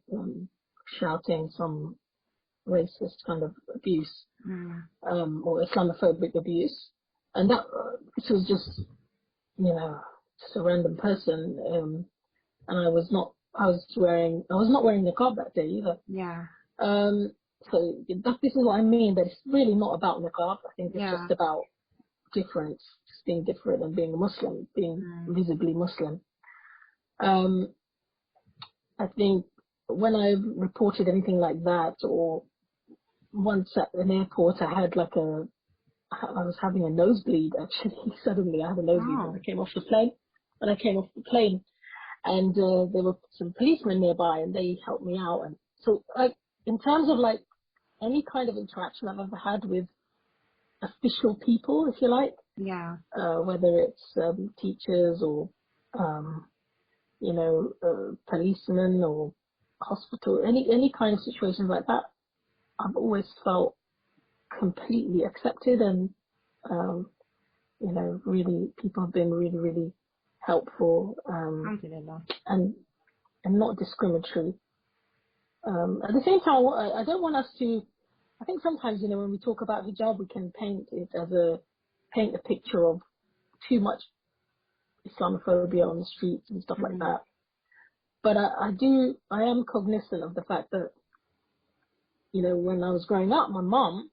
shouting some racist kind of abuse, or Islamophobic abuse, and that this was just, you know, just a random person, and I was not wearing niqab that day either. Yeah. So this is what I mean, that it's really not about niqab. I think it's just about difference, just being different and being a Muslim, being visibly Muslim. I think when I've reported anything like that, or once at an airport I was having a nosebleed actually. Suddenly I had a nosebleed when I came off the plane. And there were some policemen nearby and they helped me out. And so like, in terms of like any kind of interaction I've ever had with official people, if you like, whether it's teachers or you know, policemen or hospital, any kind of situations like that, I've always felt completely accepted, and you know, really, people have been really, really helpful, and not discriminatory. At the same time, I don't want us to. I think sometimes, you know, when we talk about hijab, we can paint a picture of too much Islamophobia on the streets and stuff like that. But I am cognizant of the fact that, you know, when I was growing up, my mom,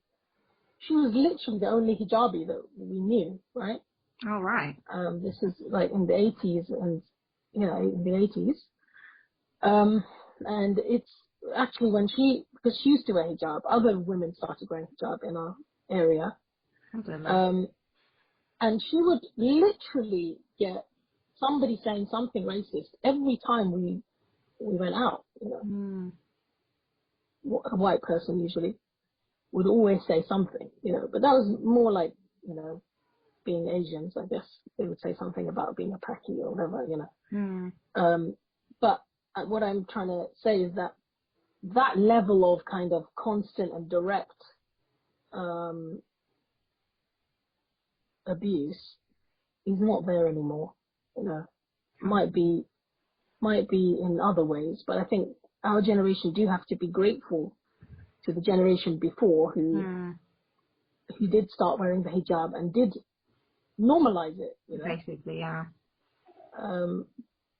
she was literally the only hijabi that we knew, right? Oh, right. This is like in the 80s, and, you know, in the 80s. And it's actually because she used to wear hijab, other women started wearing hijab in our area. And she would literally get somebody saying something racist every time we went out, you know. A white person usually would always say something, you know, but that was more like, you know, being Asians, I guess they would say something about being a Paki or whatever, you know. But what I'm trying to say is that level of kind of constant and direct abuse is not there anymore, you know. Might be in other ways, but I think our generation do have to be grateful to the generation before who did start wearing the hijab and did normalize it, you know. Basically, yeah.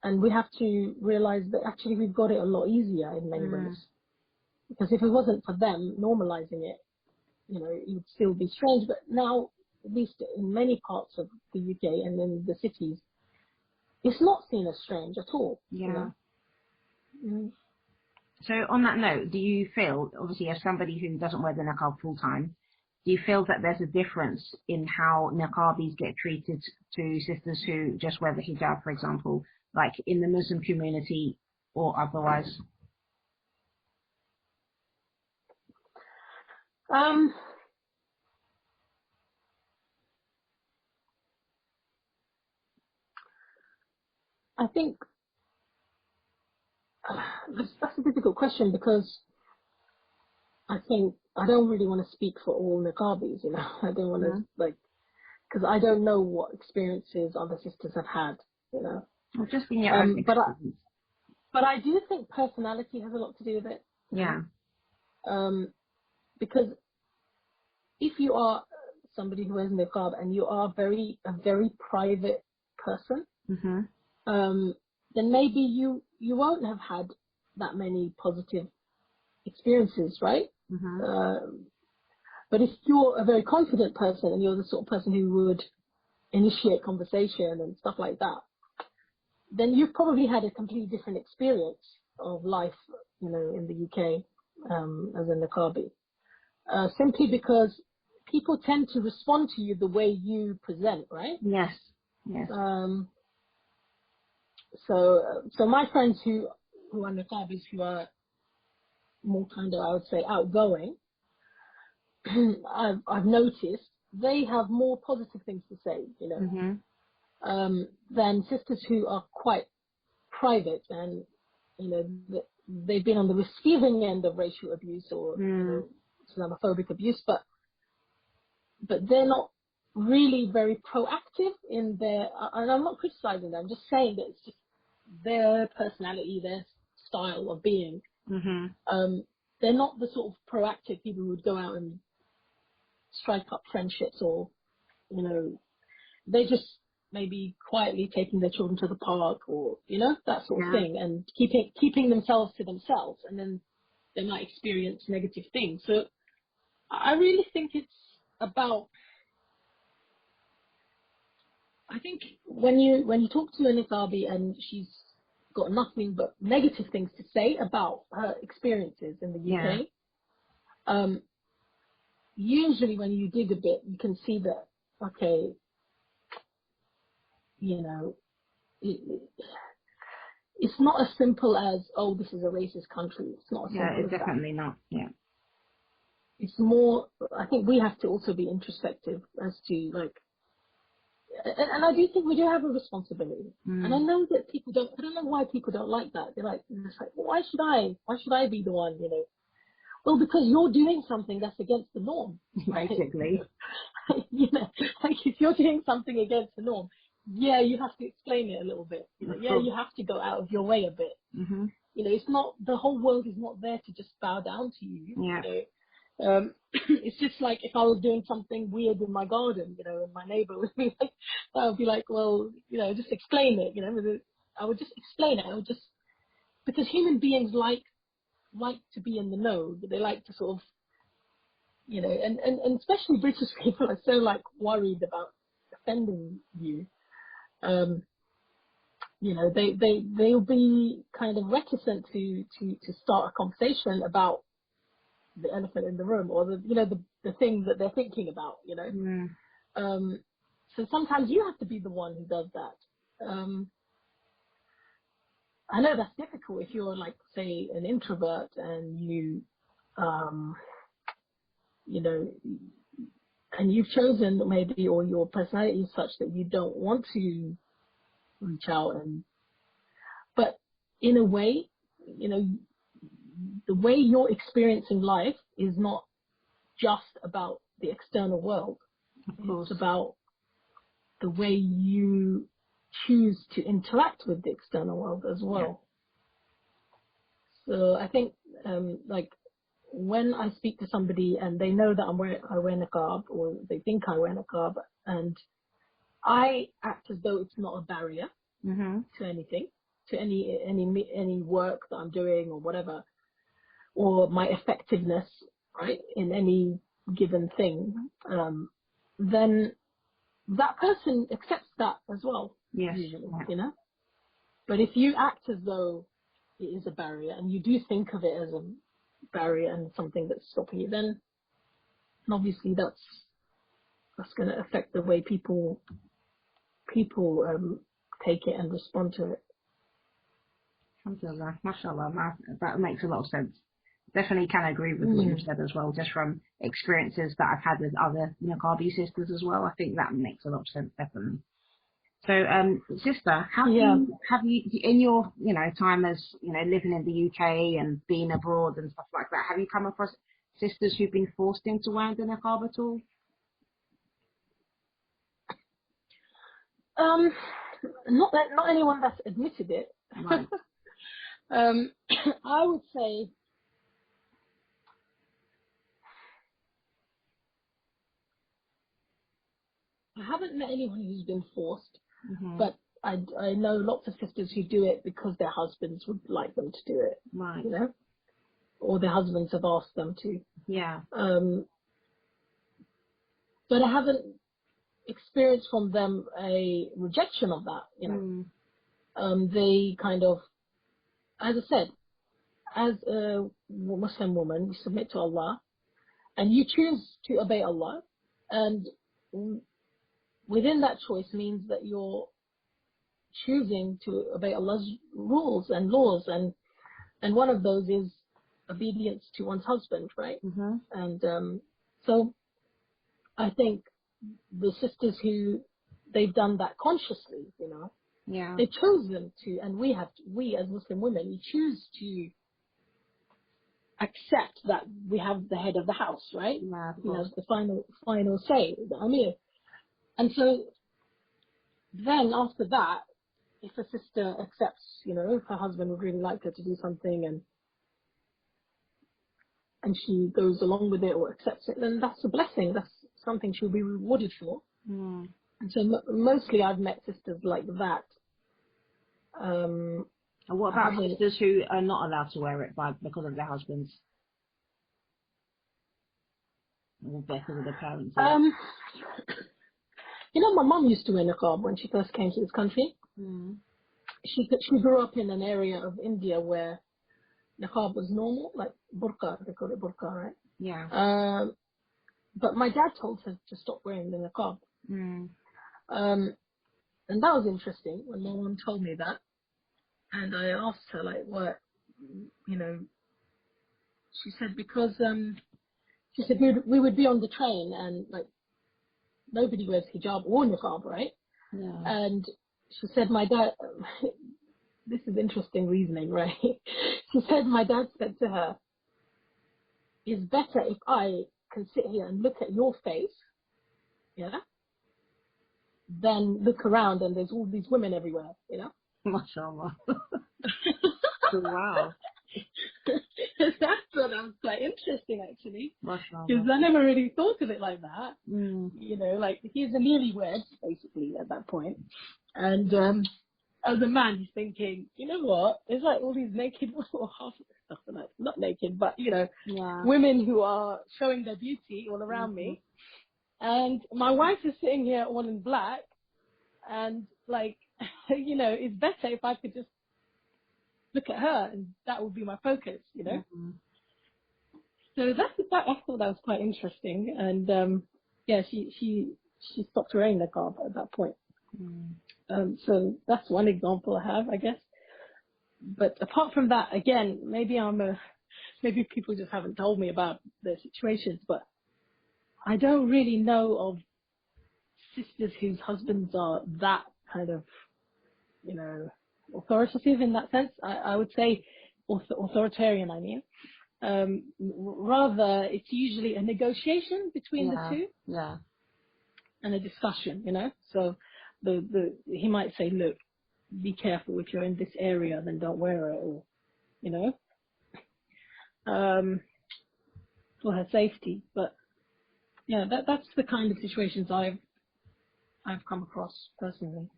And we have to realize that actually we've got it a lot easier in many ways. Because if it wasn't for them normalizing it, you know, it would still be strange. But now, at least in many parts of the UK and in the cities, it's not seen as strange at all. Yeah. You know? So on that note, do you feel, obviously as somebody who doesn't wear the niqab full time, do you feel that there's a difference in how niqabis get treated to sisters who just wear the hijab, for example, like in the Muslim community or otherwise? I think that's a difficult question, because I think I don't really want to speak for all niqabis, you know. I don't want to, because I don't know what experiences other sisters have had, you know. Well, just in your own experience. But I do think personality has a lot to do with it. Yeah. Because if you are somebody who wears niqab and you are a very private person, then maybe you won't have had that many positive experiences, right? But if you're a very confident person and you're the sort of person who would initiate conversation and stuff like that, then you've probably had a completely different experience of life, you know, in the UK as a niqabi. Simply because people tend to respond to you the way you present, right? Yes. So my friends who are nakabis, who are more kind of, I would say, outgoing, I've noticed they have more positive things to say, you know, than sisters who are quite private and, you know, they've been on the receiving end of racial abuse or you know, Islamophobic abuse, but they're not really very proactive in their, and I'm not criticizing them, I'm just saying that it's just their personality, their style of being. They're not the sort of proactive people who would go out and strike up friendships, or, you know, they just maybe quietly taking their children to the park, or, you know, that sort of thing, and keeping themselves to themselves, and then they might experience negative things. So I really think it's about, I think when you talk to a niqabi and she's got nothing but negative things to say about her experiences in the UK, usually when you dig a bit, you can see that, okay, you know, it's not as simple as, oh, this is a racist country. It's not as simple as it's definitely that. not. Yeah. It's more, I think we have to also be introspective as to, like, and I do think we do have a responsibility. And I know that I don't know why people don't like that. They're like, well, why should I be the one, you know? Well, because you're doing something that's against the norm. Basically. You know, like if you're doing something against the norm, yeah, you have to explain it a little bit. You know, yeah, you have to go out of your way a bit. You know, it's not, the whole world is not there to just bow down to you. Yeah. You know? It's just like if I was doing something weird in my garden, you know, and my neighbor would be like, I would be like, well, you know, just explain it. You know, I would just explain it. I would just, because human beings like to be in the know. They like to sort of, you know, and especially British people are so like worried about offending you. You know, they'll be kind of reticent to start a conversation about the elephant in the room, or the thing that they're thinking about, you know. So sometimes you have to be the one who does that. I know that's difficult if you're like, say, an introvert and you know, and you've chosen maybe, or your personality is such that you don't want to reach out, but in a way, you know, the way you're experiencing life is not just about the external world. It's about the way you choose to interact with the external world as well. So I think, like, when I speak to somebody and they know that I wear niqab, or they think I wear niqab, and I act as though it's not a barrier to anything, to any work that I'm doing or whatever, or my effectiveness, right, in any given thing, then that person accepts that as well, usually, you know. But if you act as though it is a barrier, and you do think of it as a barrier and something that's stopping you, then obviously that's going to affect the way people take it and respond to it. Alhamdulillah, mashallah, that makes a lot of sense. Definitely can agree with what you said as well, just from experiences that I've had with other niqabi sisters as well. I think that makes a lot of sense, definitely. So, sister, have you in your, you know, time as, you know, living in the UK and being abroad and stuff like that, have you come across sisters who've been forced into wearing the niqab at all? Not anyone that's admitted it. Right. I would say haven't met anyone who's been forced, but I know lots of sisters who do it because their husbands would like them to do it, Right. you know, or their husbands have asked them to. Yeah. But I haven't experienced from them a rejection of that, you know. They kind of, as I said, as a Muslim woman, you submit to Allah and you choose to obey Allah, and within that choice means that you're choosing to obey Allah's rules and laws, and one of those is obedience to one's husband, right? And so I think the sisters who they've done that consciously, you know, they've chosen to, and we as Muslim women, we choose to accept that we have the head of the house, right? Yeah, you know, the final say, the Amir. And so then after that, if a sister accepts, you know, if her husband would really like her to do something and she goes along with it or accepts it, then that's a blessing. That's something she'll be rewarded for. And so mostly I've met sisters like that. And what about sisters who are not allowed to wear it because of their husbands? Or because of their parents? You know, my mum used to wear niqab when she first came to this country. She grew up in an area of India where niqab was normal, like burqa, they call it burqa, right? Yeah. But my dad told her to stop wearing the niqab. And that was interesting when my mum told me that. And I asked her, like, what, you know, she said, because, she said we would be on the train and, like, nobody wears hijab or niqab, right? Yeah. And she said, my dad, this is interesting reasoning, right? She said, my dad said to her, it's better if I can sit here and look at your face, yeah, than look around and there's all these women everywhere, you know? MashaAllah. Wow. That thought was quite interesting, actually. MashaAllah. Because I never really thought of it like that. You know, like, he's a newlywed, basically, at that point. And as a man, he's thinking, you know what? There's like all these naked, or half stuff, not naked, but, you know, women who are showing their beauty all around me. And my wife is sitting here all in black. And, like, you know, it's better if I could just look at her and that would be my focus, you know? So I thought that was quite interesting. And, yeah, she stopped wearing the niqab at that point. So that's one example I have, I guess. But apart from that, again, maybe people just haven't told me about their situations, but I don't really know of sisters whose husbands are that kind of, you know, authoritative in that sense. I would say authoritarian, I mean. Rather, it's usually a negotiation between the two. Yeah. And a discussion, you know. So he might say, look, be careful if you're in this area, then don't wear it, or, you know, for her safety. But yeah, that's the kind of situations I've come across personally.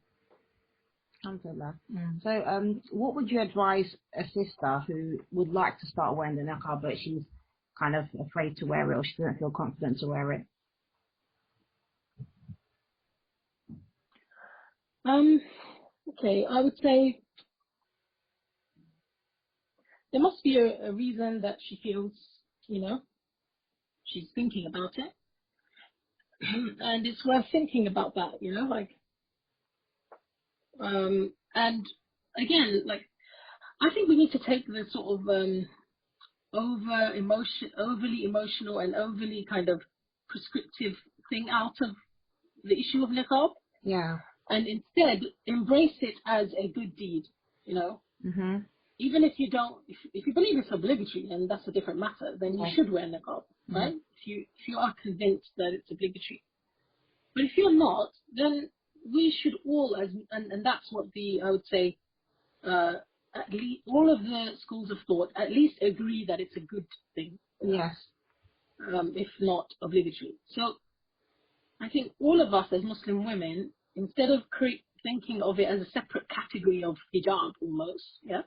Alhamdulillah. So, what would you advise a sister who would like to start wearing the niqab, but she's kind of afraid to wear it, or she doesn't feel confident to wear it? Okay, I would say there must be a reason that she feels, you know, she's thinking about it. And it's worth thinking about that, you know, like, and again, like, I think we need to take the sort of overly emotional and overly kind of prescriptive thing out of the issue of niqab. Yeah. And instead embrace it as a good deed, you know. Even if you don't, if you believe it's obligatory, and that's a different matter, then you should wear niqab, right? If you are convinced that it's obligatory. But if you're not, then we should all, and that's what I would say, at least all of the schools of thought at least agree that it's a good thing. Yes. If not obligatory. So I think all of us as Muslim women, instead of thinking of it as a separate category of hijab almost, yeah,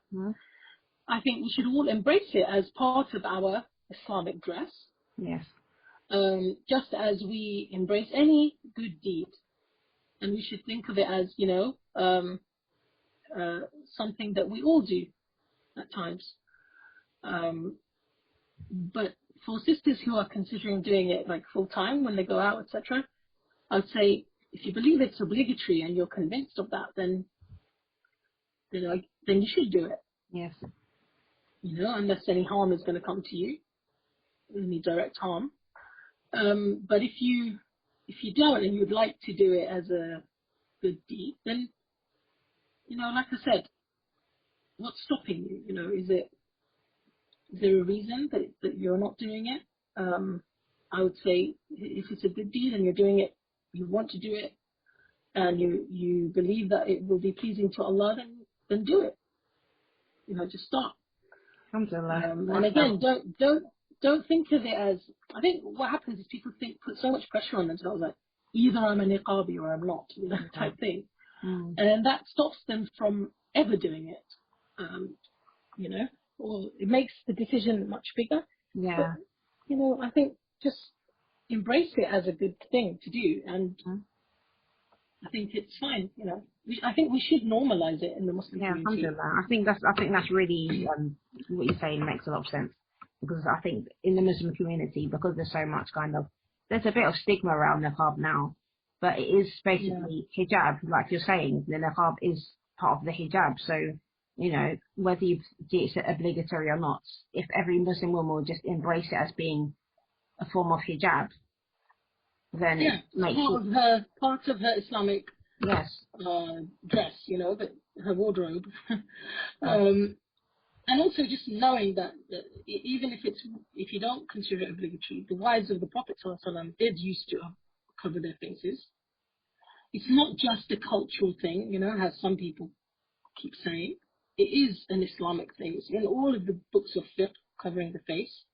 I think we should all embrace it as part of our Islamic dress. Yes. Just as we embrace any good deed, and we should think of it as, something that we all do at times. But for sisters who are considering doing it like full time when they go out, etc., I would say if you believe it's obligatory and you're convinced of that, then you should do it. Yes. Unless any harm is going to come to you, any direct harm. But if you don't and you'd like to do it as a good deed, then like I said, what's stopping you? Is there a reason that you're not doing it? I would say if it's a good deed and you're doing it, you want to do it, and you believe that it will be pleasing to Allah, then do it. Just start. Alhamdulillah. And again, don't think of it as. I think what happens is people put so much pressure on themselves, like either I'm a niqabi or I'm not, type thing, and that stops them from ever doing it. Or it makes the decision much bigger. Yeah. But, I think just embrace it as a good thing to do, and I think it's fine. I think we should normalize it in the Muslim community. Alhamdulillah. I think that's really what you're saying makes a lot of sense, because I think in the Muslim community, because there's so much there's a bit of stigma around niqab now, but it is basically hijab, like you're saying. The niqab is part of the hijab, so whether it's obligatory or not, if every Muslim woman will just embrace it as being a form of hijab, then it makes part of her Islamic dress, but her wardrobe. And also just knowing that even if you don't consider it obligatory, the wives of the Prophet ﷺ did used to cover their faces. It's not just a cultural thing, as some people keep saying. It is an Islamic thing. It's in all of the books of fiqh, covering the face.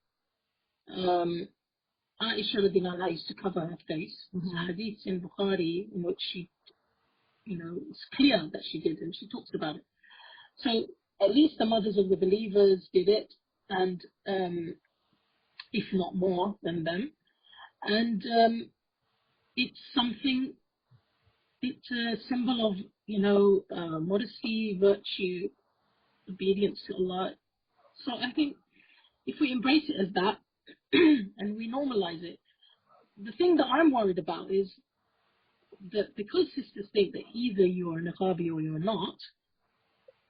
Aisha radiallahu anha used to cover her face. There's a hadith in Bukhari in which she, it's clear that she did, and she talks about it. So at least the mothers of the believers did it, and if not more than them. And it's a symbol of, modesty, virtue, obedience to Allah. So I think if we embrace it as that and we normalize it, the thing that I'm worried about is that because sisters think that either you're a niqabi or you're not,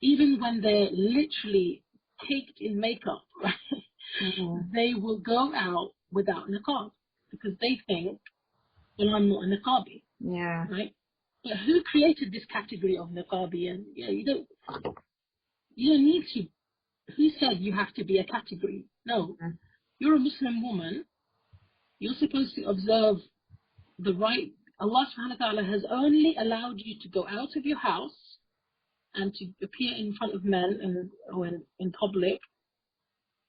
even when they're literally caked in makeup, right, they will go out without niqab because they think, well, I'm not a niqabi. Yeah. Right? But who created this category of niqabi? And you don't need to. Who said you have to be a category? No. You're a Muslim woman. You're supposed to observe the right. Allah subhanahu wa ta'ala has only allowed you to go out of your house and to appear in front of men or in public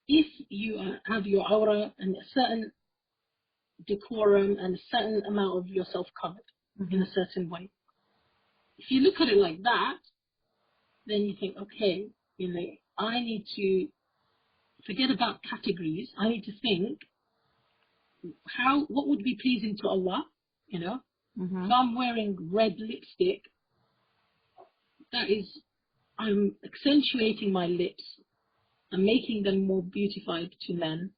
if you have your aura and a certain decorum and a certain amount of yourself covered in a certain way. If you look at it like that, then you think, okay, I need to forget about categories. I need to think what would be pleasing to Allah, If I'm wearing red lipstick, I'm accentuating my lips. I'm making them more beautified to men,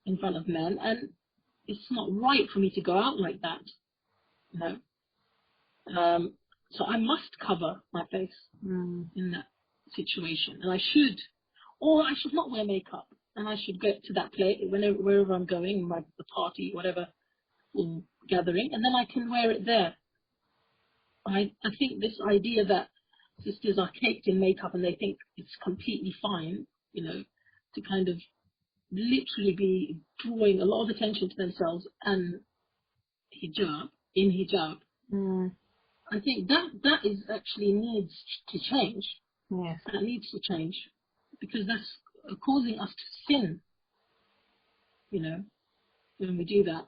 in front of men, and it's not right for me to go out like that, So I must cover my face in that situation, and I should not wear makeup, and I should get to that place wherever I'm going, the party, whatever, or gathering, and then I can wear it there. I think this idea that sisters are caked in makeup and they think it's completely fine, to kind of literally be drawing a lot of attention to themselves and hijab. I think that is actually needs to change. Yes. That needs to change because that's causing us to sin, when we do that.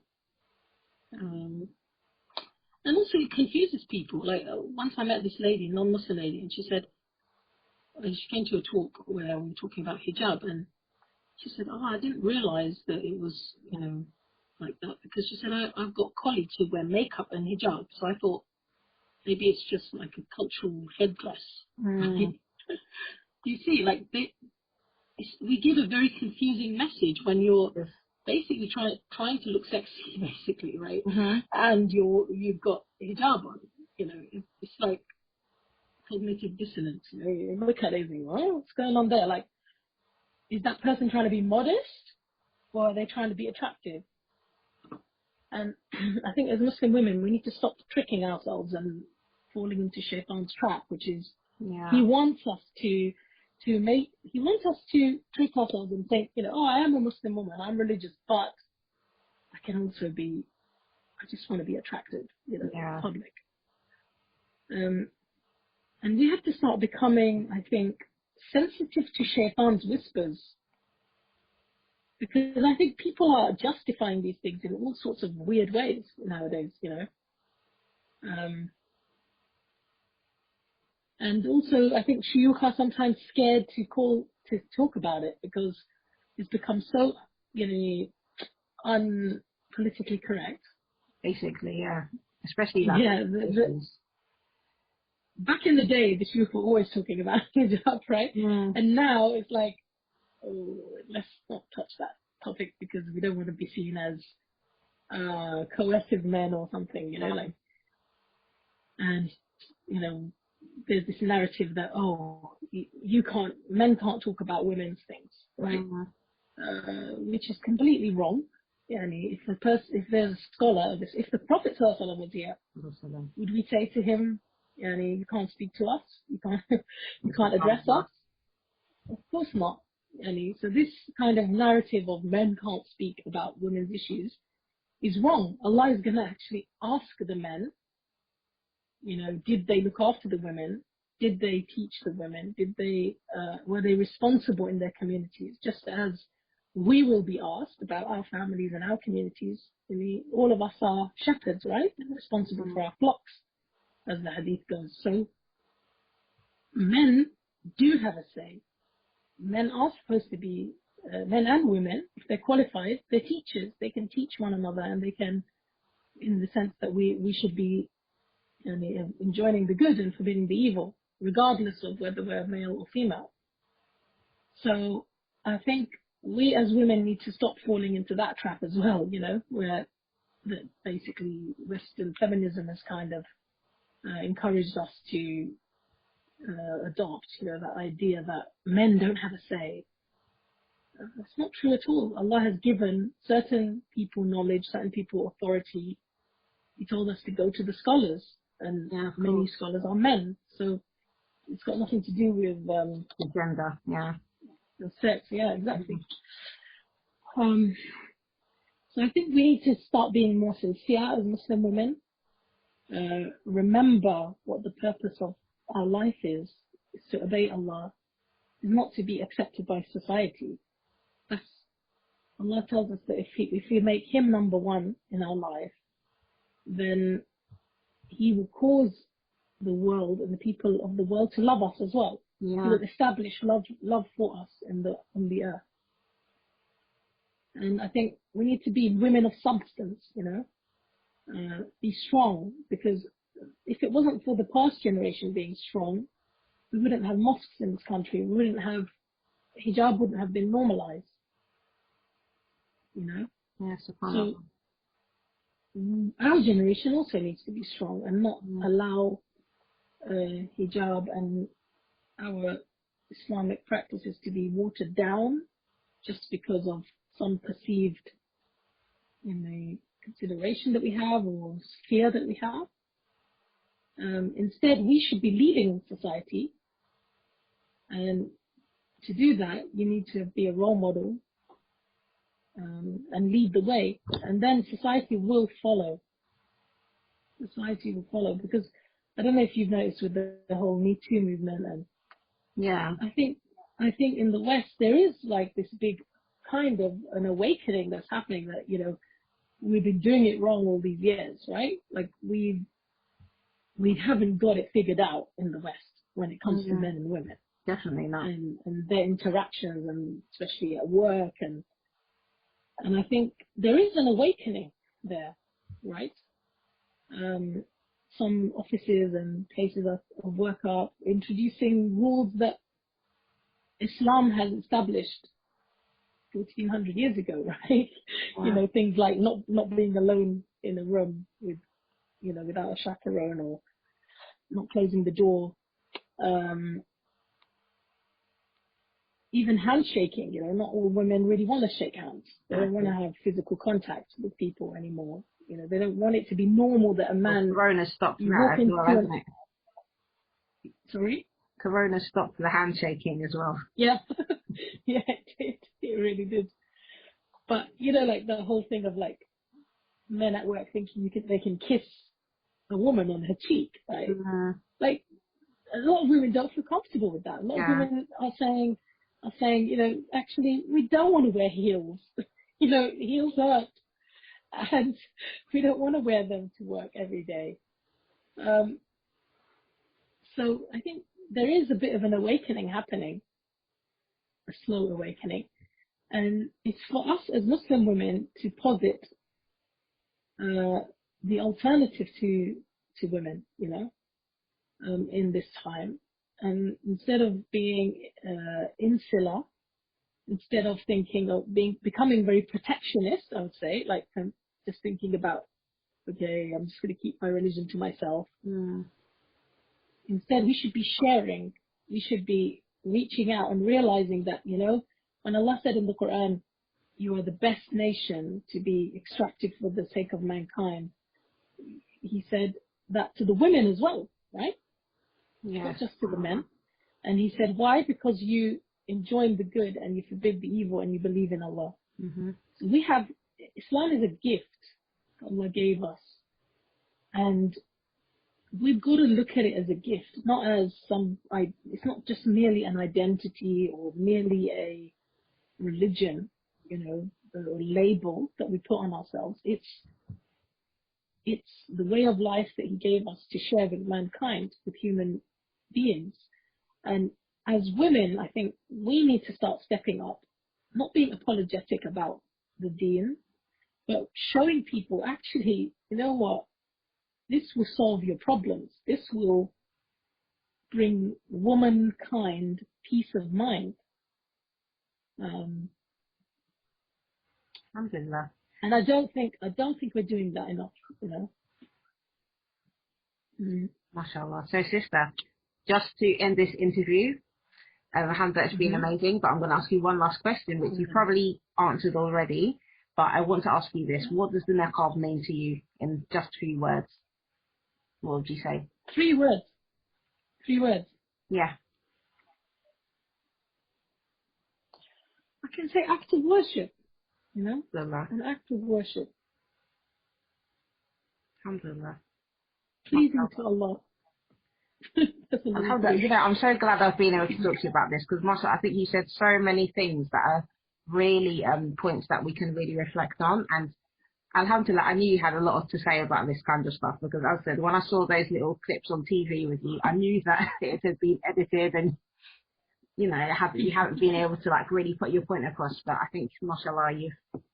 And also it confuses people. Like once I met this lady, non-Muslim lady, and she said, she came to a talk where we were talking about hijab, and she said, "Oh, I didn't realize that it was, like that," because she said, I've got colleagues who wear makeup and hijab, so I thought maybe it's just like a cultural headdress. Mm. You see, like we give a very confusing message when you're basically trying to look sexy, basically, right? Mm-hmm. And you've got hijab on. It's like cognitive dissonance. You look at it and think, "Oh, what's going on there?" Like, is that person trying to be modest, or are they trying to be attractive? And I think as Muslim women, we need to stop tricking ourselves and falling into Shaitan's trap, which is he wants us to trick ourselves and think, "Oh, I am a Muslim woman, I'm religious, but I can also be, I just want to be attractive, in public." And we have to start becoming, I think, sensitive to Shaitan's whispers. Because I think people are justifying these things in all sorts of weird ways nowadays, And also, I think shuyukh are sometimes scared to talk about it because it's become so, unpolitically correct. Basically, yeah. Especially that. Yeah. Back in the day, the shuyukh were always talking about hijab, right? Mm. And now it's like, oh, let's not touch that topic because we don't want to be seen as coercive men or something, and there's this narrative that men can't talk about women's things, right? Which is completely wrong. If there's a scholar, if the Prophet ﷺ was here, would we say to him, you can't speak to us, you can't address us? Of course not. So this kind of narrative of men can't speak about women's issues is wrong. Allah is going to actually ask the men, did they look after the women? Did they teach the women? Were they responsible in their communities? Just as we will be asked about our families and our communities. All of us are shepherds, right? Responsible for our flocks, as the hadith goes. So men do have a say. Men are supposed to be, men and women, if they're qualified, they're teachers. They can teach one another, and they can, in the sense that we should be enjoining the good and forbidding the evil, regardless of whether we're male or female. So I think we as women need to stop falling into that trap as well, where basically Western feminism has kind of encouraged us to adopt, that idea that men don't have a say. That's not true at all. Allah has given certain people knowledge, certain people authority. He told us to go to the scholars, and many scholars are men. So it's got nothing to do with the gender, the sex. Yeah, exactly. So I think we need to start being more sincere as Muslim women. Remember what the purpose of our life is to obey Allah, is not to be accepted by society. Allah tells us that if we make Him number one in our life, then He will cause the world and the people of the world to love us as well. He will establish love for us on the earth. And I think we need to be women of substance, be strong, because if it wasn't for the past generation being strong, we wouldn't have mosques in this country. We wouldn't have, hijab wouldn't have been normalized, So our generation also needs to be strong and not allow hijab and our Islamic practices to be watered down just because of some perceived consideration that we have or fear that we have. Instead, we should be leading society, and to do that, you need to be a role model and lead the way, and then society will follow. Society will follow, because I don't know if you've noticed with the whole Me Too movement, and I think in the West there is like this big kind of an awakening that's happening, that we've been doing it wrong all these years, right? Like we haven't got it figured out in the West when it comes to men and women. Definitely not. And their interactions, and especially at work, and I think there is an awakening there, right? Some offices and places of work are introducing rules that Islam has established 1400 years ago, right? Wow. You know, things like not being alone in a room with, you know, without a chaperone, or not closing the door. Even handshaking, you know, not all women really want to shake hands. They don't want to have physical contact with people anymore. You know, they don't want it to be normal that a man. Well, Corona stopped you that walk as into well, hasn't it? Sorry? Corona stopped the handshaking as well. Yeah. Yeah, it did. It really did. But, you know, like the whole thing of like men at work thinking they can kiss a woman on her cheek, right? Like, a lot of women don't feel comfortable with that. A lot of women are saying, you know, actually, we don't want to wear heels. You know, heels hurt, and we don't want to wear them to work every day. So I think there is a bit of an awakening happening, a slow awakening, and it's for us as Muslim women to posit the alternative to women, you know, in this time. And instead of being insular, instead of thinking of becoming very protectionist, I would say, like just thinking about, okay, I'm just going to keep my religion to myself. Instead, we should be sharing. We should be reaching out and realizing that, you know, when Allah said in the Quran, you are the best nation to be extracted for the sake of mankind, He said that to the women as well, right? Not just to the men. And He said, why? Because you enjoin the good and you forbid the evil and you believe in Allah. So we have, Islam is a gift Allah gave us. And we've got to look at it as a gift, not as it's not just merely an identity or merely a religion, you know, or label that we put on ourselves. It's the way of life that He gave us to share with mankind, with human beings. And as women, I think we need to start stepping up, not being apologetic about the deen, but showing people, actually, you know what, this will solve your problems. This will bring womankind peace of mind. Alhamdulillah. And I don't think we're doing that enough, you know. MashaAllah. So, sister, just to end this interview, alhamdulillah, it's been amazing, but I'm going to ask you one last question, which you probably answered already, but I want to ask you this. What does the niqab mean to you in just 3 words? What would you say? 3 words. 3 words. Yeah. I can say act of worship, you know? Alhamdulillah. An act of worship. Alhamdulillah. Pleasing to Allah. Alhamdulillah. You know, I'm so glad I've been able to talk to you about this, because Masha, I think you said so many things that are really points that we can really reflect on. And alhamdulillah, I knew you had a lot to say about this kind of stuff, because as I said, when I saw those little clips on TV with you, I knew that it had been edited and, you know, you haven't been able to like really put your point across. But I think, mashallah, you've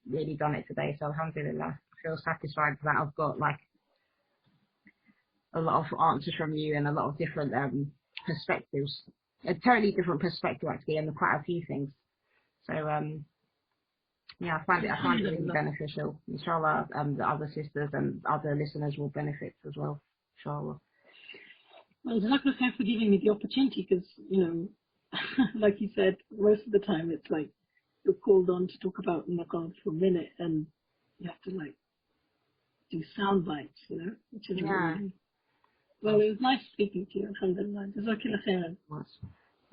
really done it today. So alhamdulillah, I feel satisfied that I've got like a lot of answers from you and a lot of different perspectives, a totally different perspective actually, and quite a few things. So yeah, I find it really beneficial. Inshallah, the other sisters and other listeners will benefit as well. Inshallah. Well, Jazakallah khair for giving me the opportunity, because, you know, like you said, most of the time it's like you're called on to talk about niqab for a minute and you have to like do sound bites, you know, which is really. Well, it was nice speaking to you, alhamdulillah. Jazakallah khairan.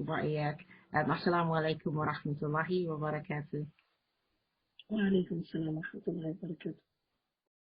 وإياك. السلام عليكم ورحمة الله وبركاته. وعليكم السلام ورحمة الله وبركاته.